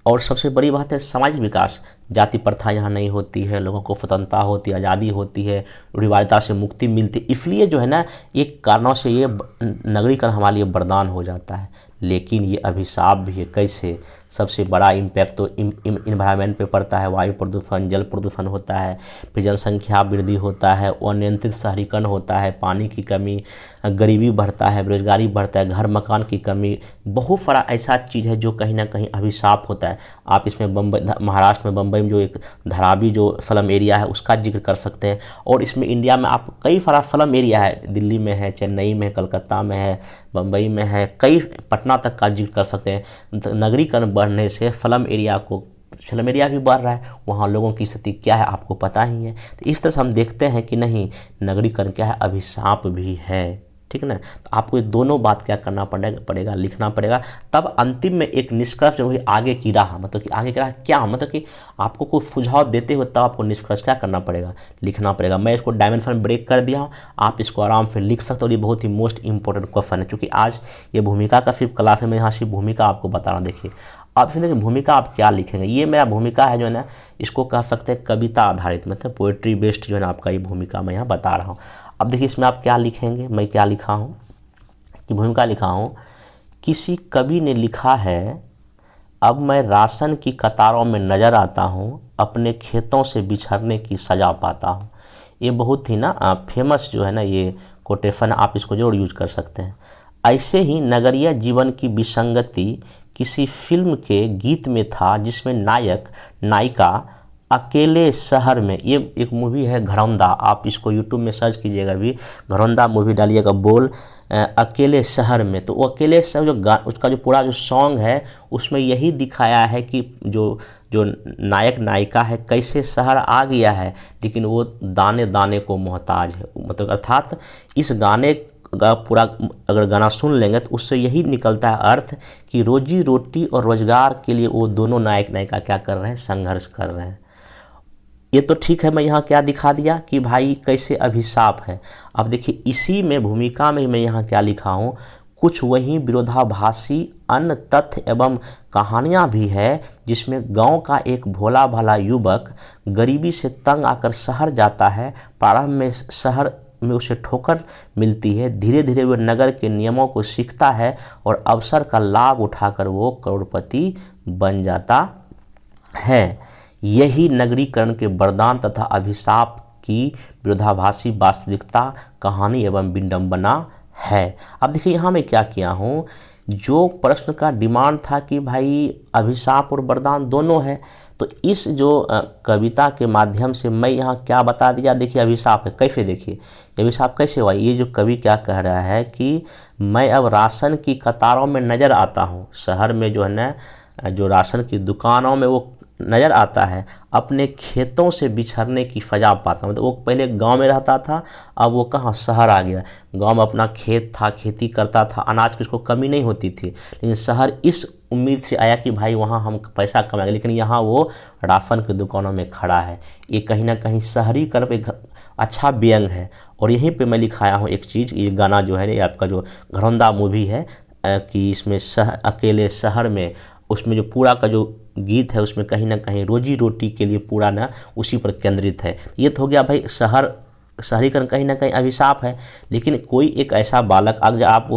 S1: और सबसे बड़ी बात है सामाजिक विकास, जाति प्रथा यहाँ नहीं होती है, लोगों को स्वतंत्रता होती है, आज़ादी होती है, रूढ़िवादिता से मुक्ति मिलती है। इसलिए जो है ना एक कारणों से ये नगरीकरण हमारे लिए वरदान हो जाता है। लेकिन ये अभिशाप भी है। कैसे, सबसे बड़ा इम्पैक्ट तो इन्वायरमेंट पे पड़ता है, वायु प्रदूषण, जल प्रदूषण होता है, फिर जनसंख्या वृद्धि होता है, अनियंत्रित शहरीकरण होता है, पानी की कमी, गरीबी बढ़ता है, बेरोजगारी बढ़ता है, घर मकान की कमी, बहुत सारा ऐसा चीज़ है जो कहीं ना कहीं अभिशाप होता है। आप इसमें बम्बई, महाराष्ट्र में बम्बई में जो एक धारावी जो स्लम एरिया है उसका जिक्र कर सकते हैं। और इसमें इंडिया में आप कई सारा स्लम एरिया है, दिल्ली में है, चेन्नई में है, कलकत्ता में है, बम्बई में है, कई पटना तक का जिक्र कर सकते हैं। तो नगरीकरण बढ़ने से स्लम एरिया भी बढ़ रहा है, वहाँ लोगों की स्थिति क्या है आपको पता ही है। तो इस तरह से हम देखते हैं कि नहीं, नगरीकरण क्या है, अभिशाप भी है। ठीक है ना। तो आपको ये दोनों बात क्या करना पड़ेगा, लिखना पड़ेगा। तब अंतिम में एक निष्कर्ष जो वही आगे की राह, मतलब कि आगे की राह क्या, मतलब कि आपको कोई सुझाव देते हुए तब आपको निष्कर्ष क्या करना पड़ेगा, लिखना पड़ेगा। मैं इसको डायमेंशन ब्रेक कर दिया हूँ, आप इसको आराम से लिख सकते हो। ये बहुत ही मोस्ट इंपॉर्टेंट क्वेश्चन है, क्योंकि आज ये भूमिका का सिर्फ क्लास है, मैं यहाँ सिर्फ भूमिका आपको बता रहा हूँ। देखिए अब इसमें देखिए भूमिका आप क्या लिखेंगे। ये मेरा भूमिका है जो है ना, इसको कह सकते हैं कविता आधारित, मतलब पोएट्री बेस्ड जो है ना आपका ये भूमिका मैं यहाँ बता रहा हूँ। अब देखिए इसमें आप क्या लिखेंगे, मैं क्या लिखा हूँ कि भूमिका लिखा हूँ, किसी कवि ने लिखा है, अब मैं राशन की कतारों में नज़र आता हूँ, अपने खेतों से बिछड़ने की सज़ा पाता हूँ। ये बहुत ही ना फेमस जो है ना ये कोटेशन, आप इसको जरूर यूज कर सकते हैं। ऐसे ही नगरीय जीवन की विसंगति किसी फिल्म के गीत में था, जिसमें नायक नायिका अकेले शहर में, ये एक मूवी है घरौंदा, आप इसको यूट्यूब में सर्च कीजिएगा, भी घरौंदा मूवी डालिएगा, बोल अकेले शहर में। तो वो अकेले शहर जो उसका जो पूरा जो सॉन्ग है उसमें यही दिखाया है कि जो जो नायक नायिका है कैसे शहर आ गया है, लेकिन वो दाने दाने को मोहताज है। मतलब अर्थात इस गाने का पूरा अगर गाना सुन लेंगे तो उससे यही निकलता है अर्थ कि रोजी रोटी और रोजगार के लिए वो दोनों नायक नायिका क्या कर रहे हैं, संघर्ष कर रहे हैं। ये तो ठीक है, मैं यहाँ क्या दिखा दिया कि भाई कैसे अभिशाप है। अब देखिए इसी में भूमिका में मैं यहाँ क्या लिखा हूँ, कुछ वही विरोधाभासी अन्य तथ्य एवं कहानियाँ भी है, जिसमें गांव का एक भोला भाला युवक गरीबी से तंग आकर शहर जाता है। प्रारंभ में शहर में उसे ठोकर मिलती है, धीरे धीरे वह नगर के नियमों को सीखता है और अवसर का लाभ उठाकर वो करोड़पति बन जाता है। यही नगरीकरण के वरदान तथा अभिशाप की विरोधाभासी वास्तविकता, कहानी एवं विडंबना है। अब देखिए यहाँ मैं क्या किया हूँ, जो प्रश्न का डिमांड था कि भाई अभिशाप और वरदान दोनों है, तो इस जो कविता के माध्यम से मैं यहाँ क्या बता दिया। देखिए अभिशाप है, कैसे, देखिए अभिशाप कैसे हुआ। ये जो कवि क्या कह रहा है कि मैं अब राशन की कतारों में नज़र आता हूँ, शहर में जो है ना जो राशन की दुकानों में वो नज़र आता है, अपने खेतों से बिछड़ने की सजा पाता हूँ। मतलब वो पहले गांव में रहता था, अब वो कहाँ शहर आ गया। गांव में अपना खेत था, खेती करता था, अनाज की उसको कमी नहीं होती थी, लेकिन शहर इस उम्मीद से आया कि भाई वहाँ हम पैसा कमाएंगे, लेकिन यहाँ वो राशन की दुकानों में खड़ा है। ये कहीं ना कहीं शहरीकरण पे अच्छा व्यंग है। और यहीं पे मैं लिखाया हूँ एक चीज़, ये गाना जो है ये आपका जो घरौंदा मूवी है कि इसमें अकेले शहर में, उसमें जो पूरा का जो गीत है उसमें कहीं ना कहीं रोजी रोटी के लिए पूरा ना उसी पर केंद्रित है। ये तो हो गया भाई शहरीकरण कहीं ना कहीं अभिशाप है। लेकिन कोई एक ऐसा बालक, अगर आप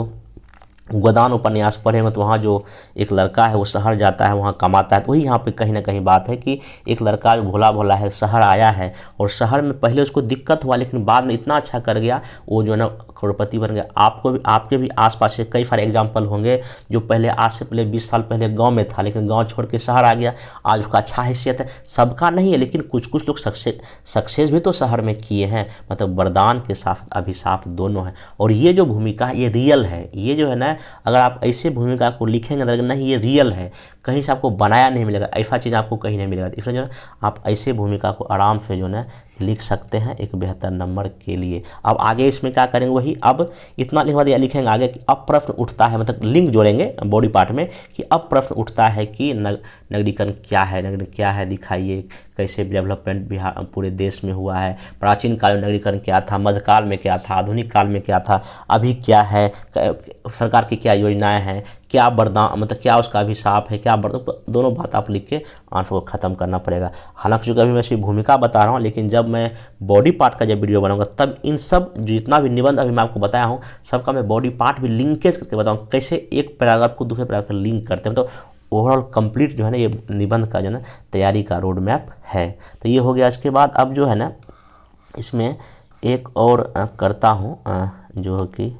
S1: गोदान उपन्यास पढ़ेंगे तो वहाँ जो एक लड़का है वो शहर जाता है, वहाँ कमाता है, तो वही यहाँ पे कहीं ना कहीं बात है कि एक लड़का जो भोला भोला है शहर आया है, और शहर में पहले उसको दिक्कत हुआ लेकिन बाद में इतना अच्छा कर गया, वो जो है ना करोड़पति बन गया। आपको भी, आपके भी आसपास से कई सारे एग्जाम्पल होंगे जो पहले, आज से पहले 20 साल पहले गाँव में था, लेकिन गाँव छोड़ के शहर आ गया, आज उसका अच्छा हैसियत है। सबका नहीं है, लेकिन कुछ कुछ लोग सक्सेस भी तो शहर में किए हैं। मतलब वरदान के साथ अभिशाप दोनों है। और ये जो भूमिका है ये रियल है। ये जो है ना, अगर आप ऐसे भूमिका को लिखेंगे तो नहीं ये रियल है, कहीं से आपको बनाया नहीं मिलेगा, ऐसा चीज़ आपको कहीं नहीं मिलेगा। इसलिए जो है आप ऐसे भूमिका को आराम से जो है लिख सकते हैं एक बेहतर नंबर के लिए। अब आगे इसमें क्या करेंगे, वही अब इतना लिखवा दिया, लिखेंगे आगे कि अब प्रश्न उठता है, मतलब लिंक जोड़ेंगे बॉडी पार्ट में कि अब प्रश्न उठता है कि नगरीकरण क्या है, नगरीकरण क्या है, दिखाइए कैसे डेवलपमेंट बिहार पूरे देश में हुआ है। प्राचीन काल में नगरीकरण क्या था, मध्यकाल में क्या था, आधुनिक काल में क्या था, अभी क्या है, सरकार की क्या योजनाएं हैं, क्या वरदान, मतलब क्या उसका अभिशाप है, क्या वरदान, दोनों बात आप लिख के आंसर को ख़त्म करना पड़ेगा। हालांकि जो अभी मैं सिर्फ भूमिका बता रहा हूँ, लेकिन जब मैं बॉडी पार्ट का जब वीडियो बनाऊंगा तब इन सब जितना भी निबंध अभी मैं आपको बताया हूँ सबका मैं बॉडी पार्ट भी लिंकेज करके बताऊँ, कैसे एक पैराग्राफ को दूसरे पैराग्राफ में लिंक करते हैं। तो ओवरऑल कंप्लीट जो है ना ये निबंध का जो है ना तैयारी का रोड मैप है। तो ये हो गया। इसके बाद अब जो है ना इसमें एक और करता हूँ जो कि,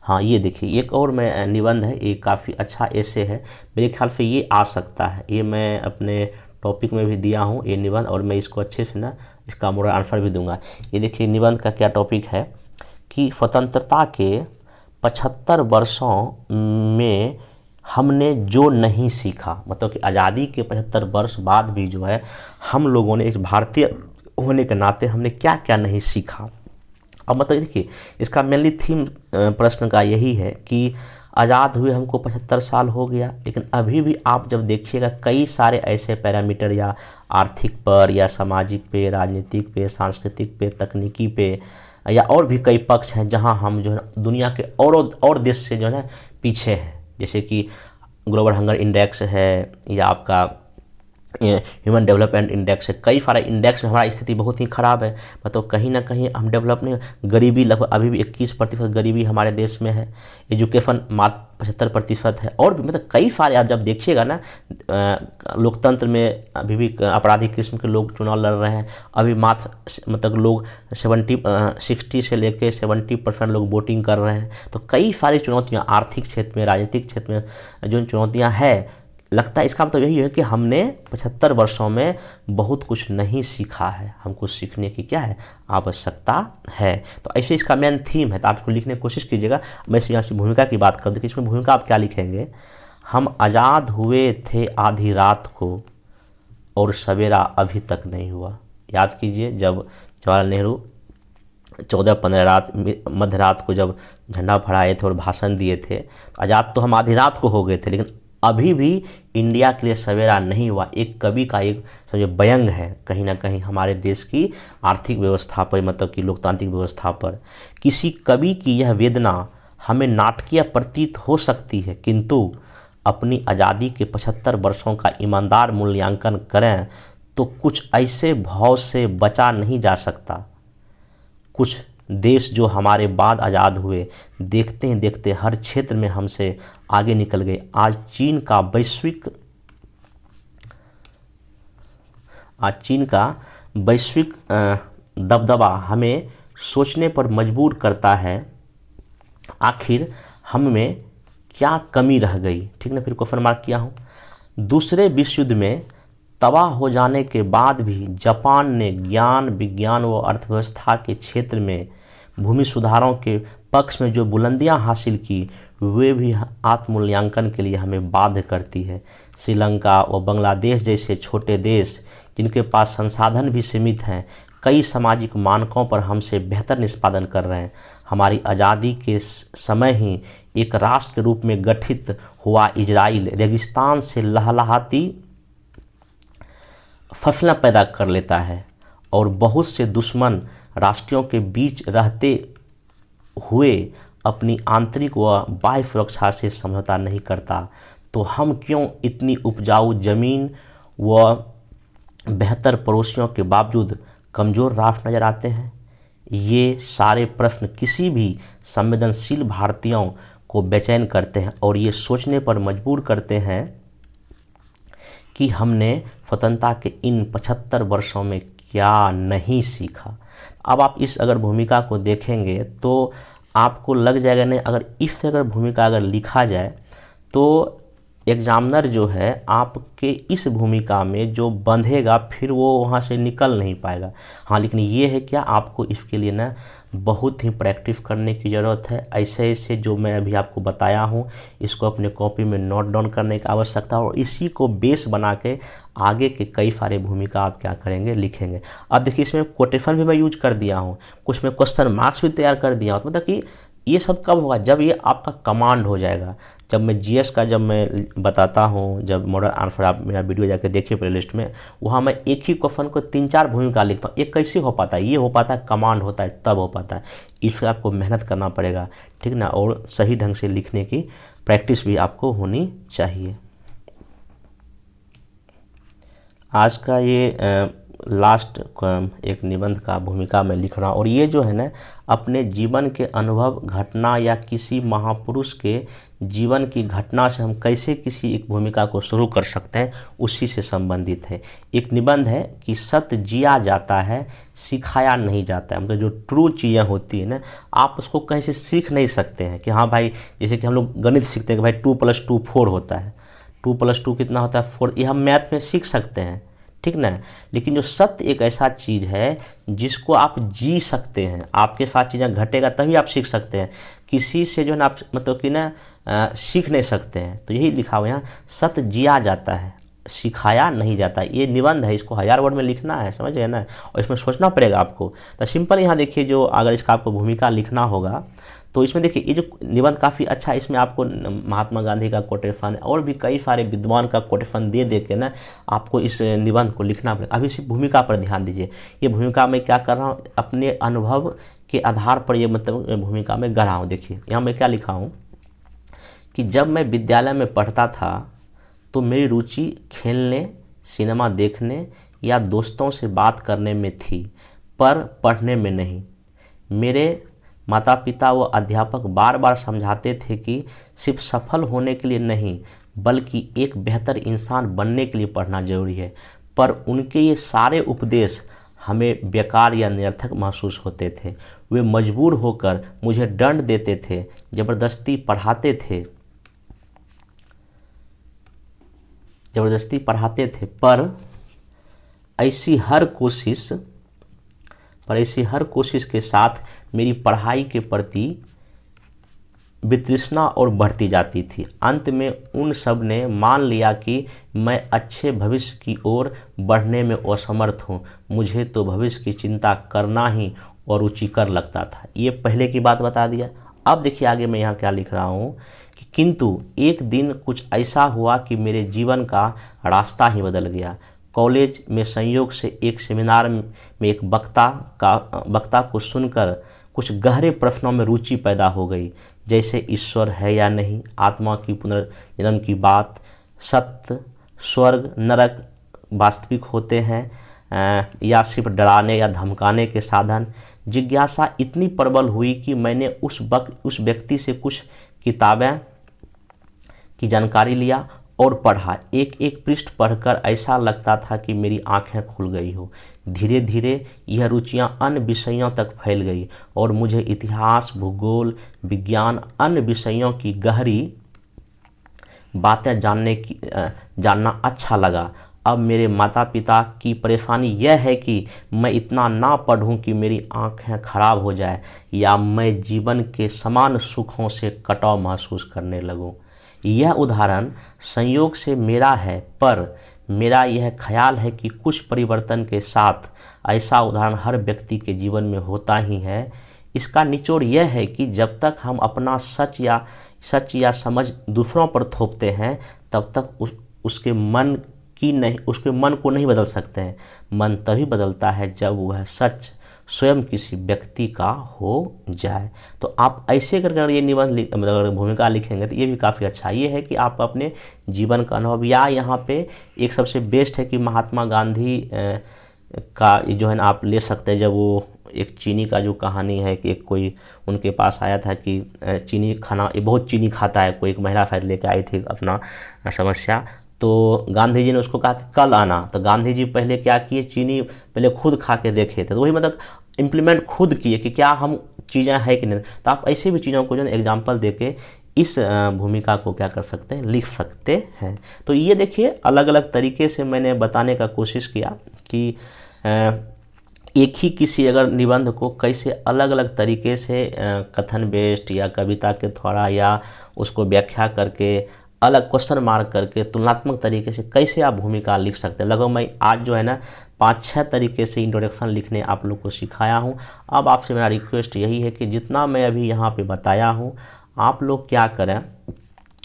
S1: हाँ ये देखिए एक और मैं निबंध है, ये काफ़ी अच्छा ऐसे है, मेरे ख्याल से ये आ सकता है, ये मैं अपने टॉपिक में भी दिया हूँ ये निबंध, और मैं इसको अच्छे से ना इसका मोरल आंसर भी दूंगा। ये देखिए निबंध का क्या टॉपिक है कि स्वतंत्रता के 75 वर्षों में हमने जो नहीं सीखा, मतलब कि आज़ादी के 75 वर्ष बाद भी जो है हम लोगों ने एक भारतीय होने के नाते हमने क्या क्या नहीं सीखा। अब मतलब देखिए, इसका मेनली थीम प्रश्न का यही है कि आज़ाद हुए हमको 75 साल हो गया, लेकिन अभी भी आप जब देखिएगा कई सारे ऐसे पैरामीटर या आर्थिक पर या सामाजिक पे, राजनीतिक पे, सांस्कृतिक पे, तकनीकी पे या और भी कई पक्ष हैं जहां हम जो है दुनिया के और देश से जो है पीछे हैं। जैसे कि ग्लोबल हंगर इंडेक्स है या आपका ह्यूमन डेवलपमेंट इंडेक्स है, कई सारे इंडेक्स में हमारी स्थिति बहुत ही ख़राब है। मतलब कहीं ना कहीं हम डेवलप नहीं, गरीबी लगभग अभी भी 21% गरीबी हमारे देश में है, एजुकेशन मात्र 75% है, और भी मतलब कई सारे आप जब देखिएगा ना, लोकतंत्र में अभी भी आपराधिक किस्म के लोग चुनाव लड़ रहे हैं, अभी मात्र मतलब लोग 60 से लेकर 70% लोग वोटिंग कर रहे हैं। तो कई सारी चुनौतियाँ आर्थिक क्षेत्र में, राजनीतिक क्षेत्र में जो चुनौतियाँ हैं, लगता है इसका मतलब यही है कि हमने 75 वर्षों में बहुत कुछ नहीं सीखा है, हमको सीखने की क्या है आवश्यकता है। तो ऐसे इसका मेन थीम है, तो आप इसको लिखने की कोशिश कीजिएगा। मैं इसमें यहाँ भूमिका की बात करूँ तो इसमें भूमिका आप क्या लिखेंगे, हम आज़ाद हुए थे आधी रात को और सवेरा अभी तक नहीं हुआ। याद कीजिए जब जवाहरलाल नेहरू 14-15 रात मध्य रात को जब झंडा फहराए थे और भाषण दिए थे, तो आज़ाद तो हम आधी रात को हो गए थे, लेकिन अभी भी इंडिया के लिए सवेरा नहीं हुआ। एक कवि का एक समझे व्यंग है कहीं ना कहीं हमारे देश की आर्थिक व्यवस्था पर, मतलब कि लोकतांत्रिक व्यवस्था पर। किसी कवि की यह वेदना हमें नाटकीय प्रतीत हो सकती है, किंतु अपनी आज़ादी के 75 वर्षों का ईमानदार मूल्यांकन करें तो कुछ ऐसे भाव से बचा नहीं जा सकता। कुछ देश जो हमारे बाद आज़ाद हुए, देखते ही देखते हर क्षेत्र में हमसे आगे निकल गए। आज चीन का वैश्विक दबदबा हमें सोचने पर मजबूर करता है, आखिर हम में क्या कमी रह गई। ठीक ना, फिर क्वेश्चन मार्क किया हूँ। दूसरे विश्व युद्ध में तबाह हो जाने के बाद भी जापान ने ज्ञान, विज्ञान व अर्थव्यवस्था के क्षेत्र में भूमि सुधारों के पक्ष में जो बुलंदियां हासिल की, वे भी आत्ममूल्यांकन के लिए हमें बाध्य करती है। श्रीलंका व बांग्लादेश जैसे छोटे देश जिनके पास संसाधन भी सीमित हैं, कई सामाजिक मानकों पर हमसे बेहतर निष्पादन कर रहे हैं। हमारी आज़ादी के समय ही एक राष्ट्र के रूप में गठित हुआ इजराइल रेगिस्तान से लहलहाती फसलें पैदा कर लेता है और बहुत से दुश्मन राष्ट्रों के बीच रहते हुए अपनी आंतरिक व बाह्य सुरक्षा से समझौता नहीं करता। तो हम क्यों इतनी उपजाऊ जमीन व बेहतर पड़ोसियों के बावजूद कमज़ोर राष्ट्र नज़र आते हैं? ये सारे प्रश्न किसी भी संवेदनशील भारतीयों को बेचैन करते हैं और ये सोचने पर मजबूर करते हैं कि हमने स्वतंत्रता के इन 75 वर्षों में क्या नहीं सीखा। अब आप इस अगर भूमिका को देखेंगे तो आपको लग जाएगा, नहीं अगर इस अगर भूमिका अगर लिखा जाए तो एग्जामिनर जो है आपके इस भूमिका में जो बंधेगा फिर वो वहाँ से निकल नहीं पाएगा। हाँ, लेकिन ये है क्या, आपको इसके लिए ना बहुत ही प्रैक्टिस करने की ज़रूरत है। ऐसे ऐसे जो मैं अभी आपको बताया हूँ, इसको अपने कॉपी में नोट डाउन करने की आवश्यकता है और इसी को बेस बना के आगे के कई सारे भूमिका आप क्या करेंगे, लिखेंगे। अब देखिए इसमें कोटेशन भी मैं यूज कर दिया हूँ, कुछ में क्वेश्चन मार्क्स भी तैयार कर दिया हूँ। तो मतलब कि ये सब कब होगा, जब ये आपका कमांड हो जाएगा। जब मैं जीएस का जब मैं बताता हूँ, जब मॉडल आंसर, आप मेरा वीडियो जाके देखिए प्लेलिस्ट में, वहाँ मैं एक ही क्वेश्चन को 3-4 भूमिका लिखता हूँ। ये कैसे हो पाता है, ये हो पाता है कमांड होता है तब हो पाता है। इसमें आपको मेहनत करना पड़ेगा, ठीक ना, और सही ढंग से लिखने की प्रैक्टिस भी आपको होनी चाहिए। आज का ये लास्ट एक निबंध का भूमिका मैं लिख रहा हूँ और ये जो है ना अपने जीवन के अनुभव, घटना या किसी महापुरुष के जीवन की घटना से हम कैसे किसी एक भूमिका को शुरू कर सकते हैं, उसी से संबंधित है। एक निबंध है कि सत्य जिया जाता है, सिखाया नहीं जाता है। मतलब जो ट्रू चीज़ें होती है ना, आप उसको कहीं से सीख नहीं सकते हैं कि हाँ भाई, जैसे कि हम लोग गणित सीखते हैं कि भाई 2+2 4 होता है, 2+2 कितना होता है 4, ये हम मैथ में सीख सकते हैं, ठीक ना। लेकिन जो सत्य एक ऐसा चीज़ है जिसको आप जी सकते हैं, आपके साथ चीज़ें घटेगा तभी आप सीख सकते हैं, किसी से जो है ना आप मतलब कि ना सीख नहीं सकते हैं। तो यही लिखा हुआ है यहाँ, सत्य जिया जाता है, सिखाया नहीं जाता। ये निबंध है, इसको 1000 वर्ड में लिखना है, समझ गए ना, और इसमें सोचना पड़ेगा आपको। तो सिंपल यहाँ देखिए, जो अगर इसका आपको भूमिका लिखना होगा तो इसमें देखिए ये जो निबंध काफ़ी अच्छा है, इसमें आपको महात्मा गांधी का कोटेशन और भी कई सारे विद्वान का कोटेशन दे के ना आपको इस निबंध को लिखना पड़ेगा। अभी सिर्फ भूमिका पर ध्यान दीजिए। ये भूमिका में क्या कर रहा हूँ, अपने अनुभव के आधार पर ये मतलब भूमिका में गढ़ा हूँ। देखिए यहाँ मैं क्या लिखा हूँ कि जब मैं विद्यालय में पढ़ता था तो मेरी रुचि खेलने, सिनेमा देखने या दोस्तों से बात करने में थी, पर पढ़ने में नहीं। मेरे माता पिता व अध्यापक बार बार समझाते थे कि सिर्फ सफल होने के लिए नहीं बल्कि एक बेहतर इंसान बनने के लिए पढ़ना जरूरी है, पर उनके ये सारे उपदेश हमें बेकार या निरर्थक महसूस होते थे। वे मजबूर होकर मुझे दंड देते थे, ज़बरदस्ती पढ़ाते थे, पर ऐसी हर कोशिश के साथ मेरी पढ़ाई के प्रति वितृष्णा और बढ़ती जाती थी। अंत में उन सब ने मान लिया कि मैं अच्छे भविष्य की ओर बढ़ने में असमर्थ हूँ। मुझे तो भविष्य की चिंता करना ही और रुचिकर लगता था। ये पहले की बात बता दिया। अब देखिए आगे मैं यहाँ क्या लिख रहा हूँ कि किंतु एक दिन कुछ ऐसा हुआ कि मेरे जीवन का रास्ता ही बदल गया। कॉलेज में संयोग से एक सेमिनार में एक वक्ता को सुनकर कुछ गहरे प्रश्नों में रुचि पैदा हो गई, जैसे ईश्वर है या नहीं, आत्मा की पुनर्जन्म की बात, सत्य, स्वर्ग, नरक वास्तविक होते हैं या सिर्फ डराने या धमकाने के साधन। जिज्ञासा इतनी प्रबल हुई कि मैंने उस व्यक्ति से कुछ किताबें की जानकारी लिया और पढ़ा। एक एक पृष्ठ पढ़कर ऐसा लगता था कि मेरी आंखें खुल गई हो। धीरे धीरे यह रुचियां अन्य विषयों तक फैल गई और मुझे इतिहास, भूगोल, विज्ञान, अन्य विषयों की गहरी बातें जानना अच्छा लगा। अब मेरे माता पिता की परेशानी यह है कि मैं इतना ना पढ़ूं कि मेरी आंखें खराब हो जाए या मैं जीवन के समान सुखों से कटाव महसूस करने लगूं। यह उदाहरण संयोग से मेरा है, पर मेरा यह ख्याल है कि कुछ परिवर्तन के साथ ऐसा उदाहरण हर व्यक्ति के जीवन में होता ही है। इसका निचोड़ यह है कि जब तक हम अपना सच या समझ दूसरों पर थोपते हैं तब तक उसके मन को नहीं बदल सकते हैं। मन तभी बदलता है जब वह सच स्वयं किसी व्यक्ति का हो जाए। तो आप ऐसे कर ये निबंध मतलब भूमिका लिखेंगे तो ये भी काफ़ी अच्छा ये है कि आप अपने जीवन का अनुभव, या यहाँ पे एक सबसे बेस्ट है कि महात्मा गांधी का जो है ना आप ले सकते हैं। जब वो एक चीनी का जो कहानी है कि एक कोई उनके पास आया था कि चीनी खाना, ये बहुत चीनी खाता है, कोई एक महिला शायद लेके आई थी अपना समस्या, तो गांधी जी ने उसको कहा कि कल आना। तो गांधी जी पहले क्या किए, चीनी पहले खुद खा के देखे थे, तो वही मतलब इम्प्लीमेंट खुद किए कि क्या हम चीज़ें हैं कि नहीं। तो आप ऐसे भी चीज़ों को जो है एग्जाम्पल देके इस भूमिका को क्या कर सकते हैं, लिख सकते हैं। तो ये देखिए अलग अलग तरीके से मैंने बताने का कोशिश किया कि एक ही किसी अगर निबंध को कैसे अलग अलग तरीके से कथन बेस्ड या कविता के द्वारा या उसको व्याख्या करके अलग क्वेश्चन मार्क करके तुलनात्मक तरीके से कैसे आप भूमिका लिख सकते हैं। लगभग मैं आज जो है ना 5-6 तरीके से इंट्रोडक्शन लिखने आप लोग को सिखाया हूँ। अब आपसे मेरा रिक्वेस्ट यही है कि जितना मैं अभी यहाँ पे बताया हूँ आप लोग क्या करें,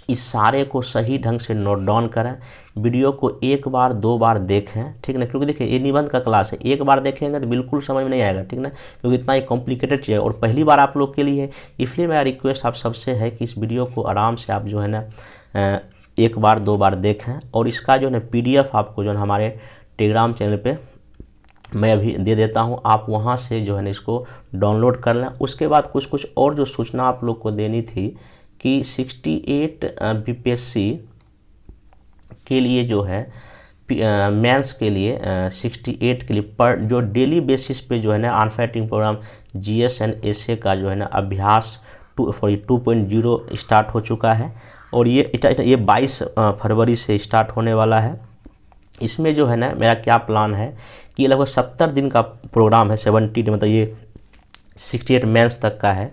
S1: इस सारे को सही ढंग से नोट डाउन करें, वीडियो को 1 बार 2 बार देखें, ठीक ना, क्योंकि देखिए ये निबंध का क्लास है, 1 बार देखेंगे तो बिल्कुल समझ में नहीं आएगा, ठीक ना, क्योंकि इतना ही कॉम्प्लिकेटेड चीज़ है और पहली बार आप लोग के लिए है। इसलिए मेरा रिक्वेस्ट आप सबसे है कि इस वीडियो को आराम से आप जो है ना 1 बार 2 बार देखें, और इसका जो है ना PDF आपको जो है हमारे टेलीग्राम चैनल पे मैं अभी दे देता हूं, आप वहां से जो है ना इसको डाउनलोड कर लें। उसके बाद कुछ और जो सूचना आप लोग को देनी थी कि 68 BPSC के लिए जो है मेंस के लिए 68 के लिए पर जो डेली बेसिस पे जो है ना अनफैटिंग प्रोग्राम GS एंड SA का जो है ना अभ्यास 2.0 स्टार्ट हो चुका है और ये 22 फरवरी से स्टार्ट होने वाला है। इसमें जो है ना मेरा क्या प्लान है कि ये लगभग 70 दिन का प्रोग्राम है, 70 मतलब ये 68 मेंस तक का है।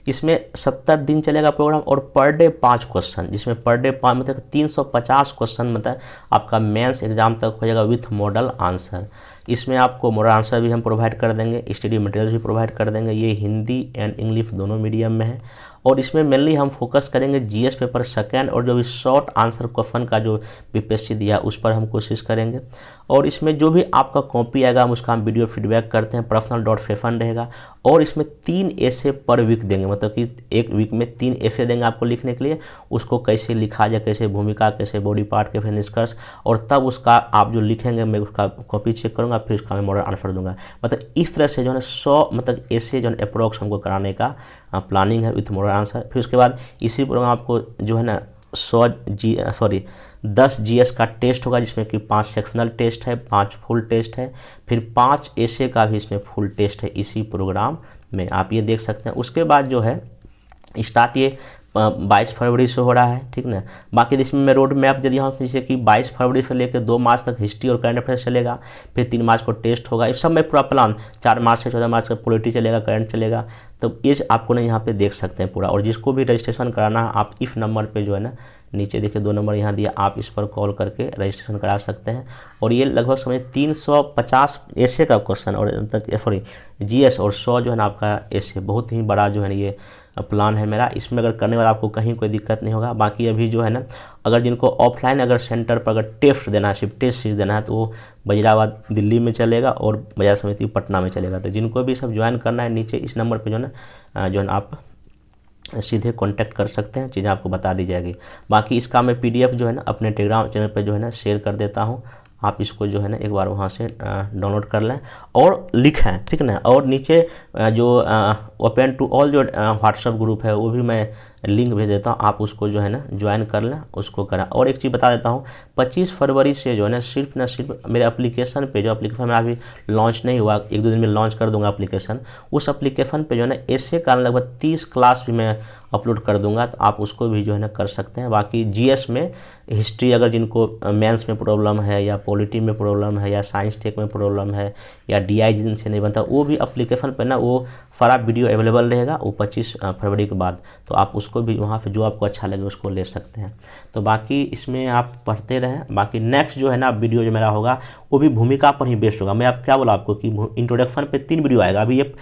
S1: इसमें 70 दिन चलेगा प्रोग्राम और पर डे 5 क्वेश्चन, जिसमें पर डे 5 मतलब 350 क्वेश्चन मतलब आपका मेंस एग्जाम तक हो जाएगा विथ मॉडल आंसर। इसमें आपको मॉडल आंसर भी हम प्रोवाइड कर देंगे, स्टडी मटेरियल भी प्रोवाइड कर देंगे। ये हिंदी एंड इंग्लिश दोनों मीडियम में है और इसमें मेनली हम फोकस करेंगे जीएस पेपर सेकंड और जो भी शॉर्ट आंसर क्वेश्चन का जो बीपीएससी दिया उस पर हम कोशिश करेंगे। और इसमें जो भी आपका कॉपी आएगा हम उसका हम वीडियो फीडबैक करते हैं, पर्सनल.फैफन रहेगा। और इसमें 3 ऐसे पर वीक देंगे, मतलब कि एक वीक में 3 ऐसे देंगे आपको लिखने के लिए, उसको कैसे लिखा जाए, कैसे भूमिका, कैसे बॉडी पार्ट के, फिर निष्कर्ष, और तब उसका आप जो लिखेंगे मैं उसका कॉपी चेक करूँगा, फिर उसका मैं मॉडल आंसर दूंगा। मतलब इस तरह से जो है 100 मतलब ऐसे जो है अप्रोक्स हमको कराने का प्लानिंग है विथ मॉडल आंसर। फिर उसके बाद इसी प्रोग्राम आपको जो है ना 10 जीएस का टेस्ट होगा, जिसमें कि 5 सेक्शनल टेस्ट है, 5 फुल टेस्ट है, फिर 5 ऐसे का भी इसमें फुल टेस्ट है इसी प्रोग्राम में, आप ये देख सकते हैं। उसके बाद जो है स्टार्ट ये 22 फरवरी से हो रहा है, ठीक ना। बाकी इसमें मैं रोड मैप दे दिया हूँ, जैसे कि 22 फरवरी से लेकर 2 मार्च तक हिस्ट्री और करंट अफेयर्स चलेगा, फिर 3 मार्च को टेस्ट होगा, इस सब में पूरा प्लान। 4 मार्च से 14 मार्च तक पॉलिटी चलेगा, करंट चलेगा। तो ये आपको ना यहाँ पे देख सकते हैं पूरा। और जिसको भी रजिस्ट्रेशन कराना है आप इस नंबर पे जो है ना नीचे देखिए 2 नंबर यहाँ दिया, आप इस पर कॉल करके रजिस्ट्रेशन करा सकते हैं। और ये लगभग समझ 350 ऐसे का क्वेश्चन और तक सॉरी जीएस और 100 जो है ना आपका ऐसे, बहुत ही बड़ा जो है ना ये प्लान है मेरा। इसमें अगर करने वाला आपको कहीं कोई दिक्कत नहीं होगा। बाकी अभी जो है ना अगर जिनको ऑफलाइन अगर सेंटर पर अगर टेस्ट देना है, सिर्फ टेस्ट सीरीज देना है, तो वो वजीराबाद दिल्ली में चलेगा और बाजार समिति पटना में चलेगा। तो जिनको भी सब ज्वाइन करना है नीचे इस नंबर पर जो है ना आप सीधे कांटेक्ट कर सकते हैं, चीज़ें आपको बता दी जाएगी। बाकी इसका मैं पीडीएफ जो है ना अपने टेलीग्राम चैनल पर जो है ना शेयर कर देता हूँ, आप इसको जो है ना एक बार वहाँ से डाउनलोड कर लें और लिखें, ठीक ना। और नीचे जो ओपन टू ऑल जो व्हाट्सएप ग्रुप है वो भी मैं लिंक भेज देता हूँ, आप उसको जो है ना ज्वाइन कर लें, उसको करें। और एक चीज़ बता देता हूँ, 25 फरवरी से जो है ना सिर्फ मेरे एप्लीकेशन पे, जो एप्लीकेशन मेरा अभी लॉन्च नहीं हुआ, 1-2 दिन में लॉन्च कर दूंगा एप्लीकेशन, उस एप्लीकेशन पे जो है ना ऐसे कारण लगभग 30 क्लास भी मैं अपलोड कर दूंगा, तो आप उसको भी जो है ना कर सकते हैं। बाकी जीएस में हिस्ट्री अगर जिनको मेंस में प्रॉब्लम है या पॉलिटी में प्रॉब्लम है या साइंस टेक में प्रॉब्लम है या डीआई जिनसे नहीं बनता, वो भी एप्लीकेशन पर ना वो सारा वीडियो अवेलेबल रहेगा वो 25 फरवरी के बाद, तो आप उसको भी वहाँ पे जो आपको अच्छा लगे उसको ले सकते हैं। तो बाकी इसमें आप पढ़ते रहें। बाकी नेक्स्ट जो है ना वीडियो जो मेरा होगा वो भी भूमिका पर ही बेस्ड होगा। मैं आप क्या बोला आपको कि इंट्रोडक्शन पे 3 वीडियो आएगा। अभी ये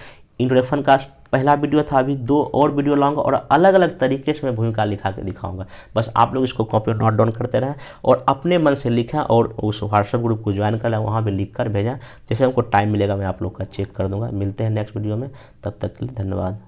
S1: इंट्रोडक्शन का पहला वीडियो था, अभी 2 और वीडियो लाऊंगा और अलग अलग तरीके से मैं भूमिका लिखा के दिखाऊंगा। बस आप लोग इसको कॉपी नोट डाउन करते रहें और अपने मन से लिखें और उस व्हाट्सएप ग्रुप को ज्वाइन कर लें, वहाँ पे लिख कर भेजें। जैसे हमको टाइम मिलेगा मैं आप लोग का चेक कर दूंगा। मिलते हैं नेक्स्ट वीडियो में, तब तक के लिए धन्यवाद।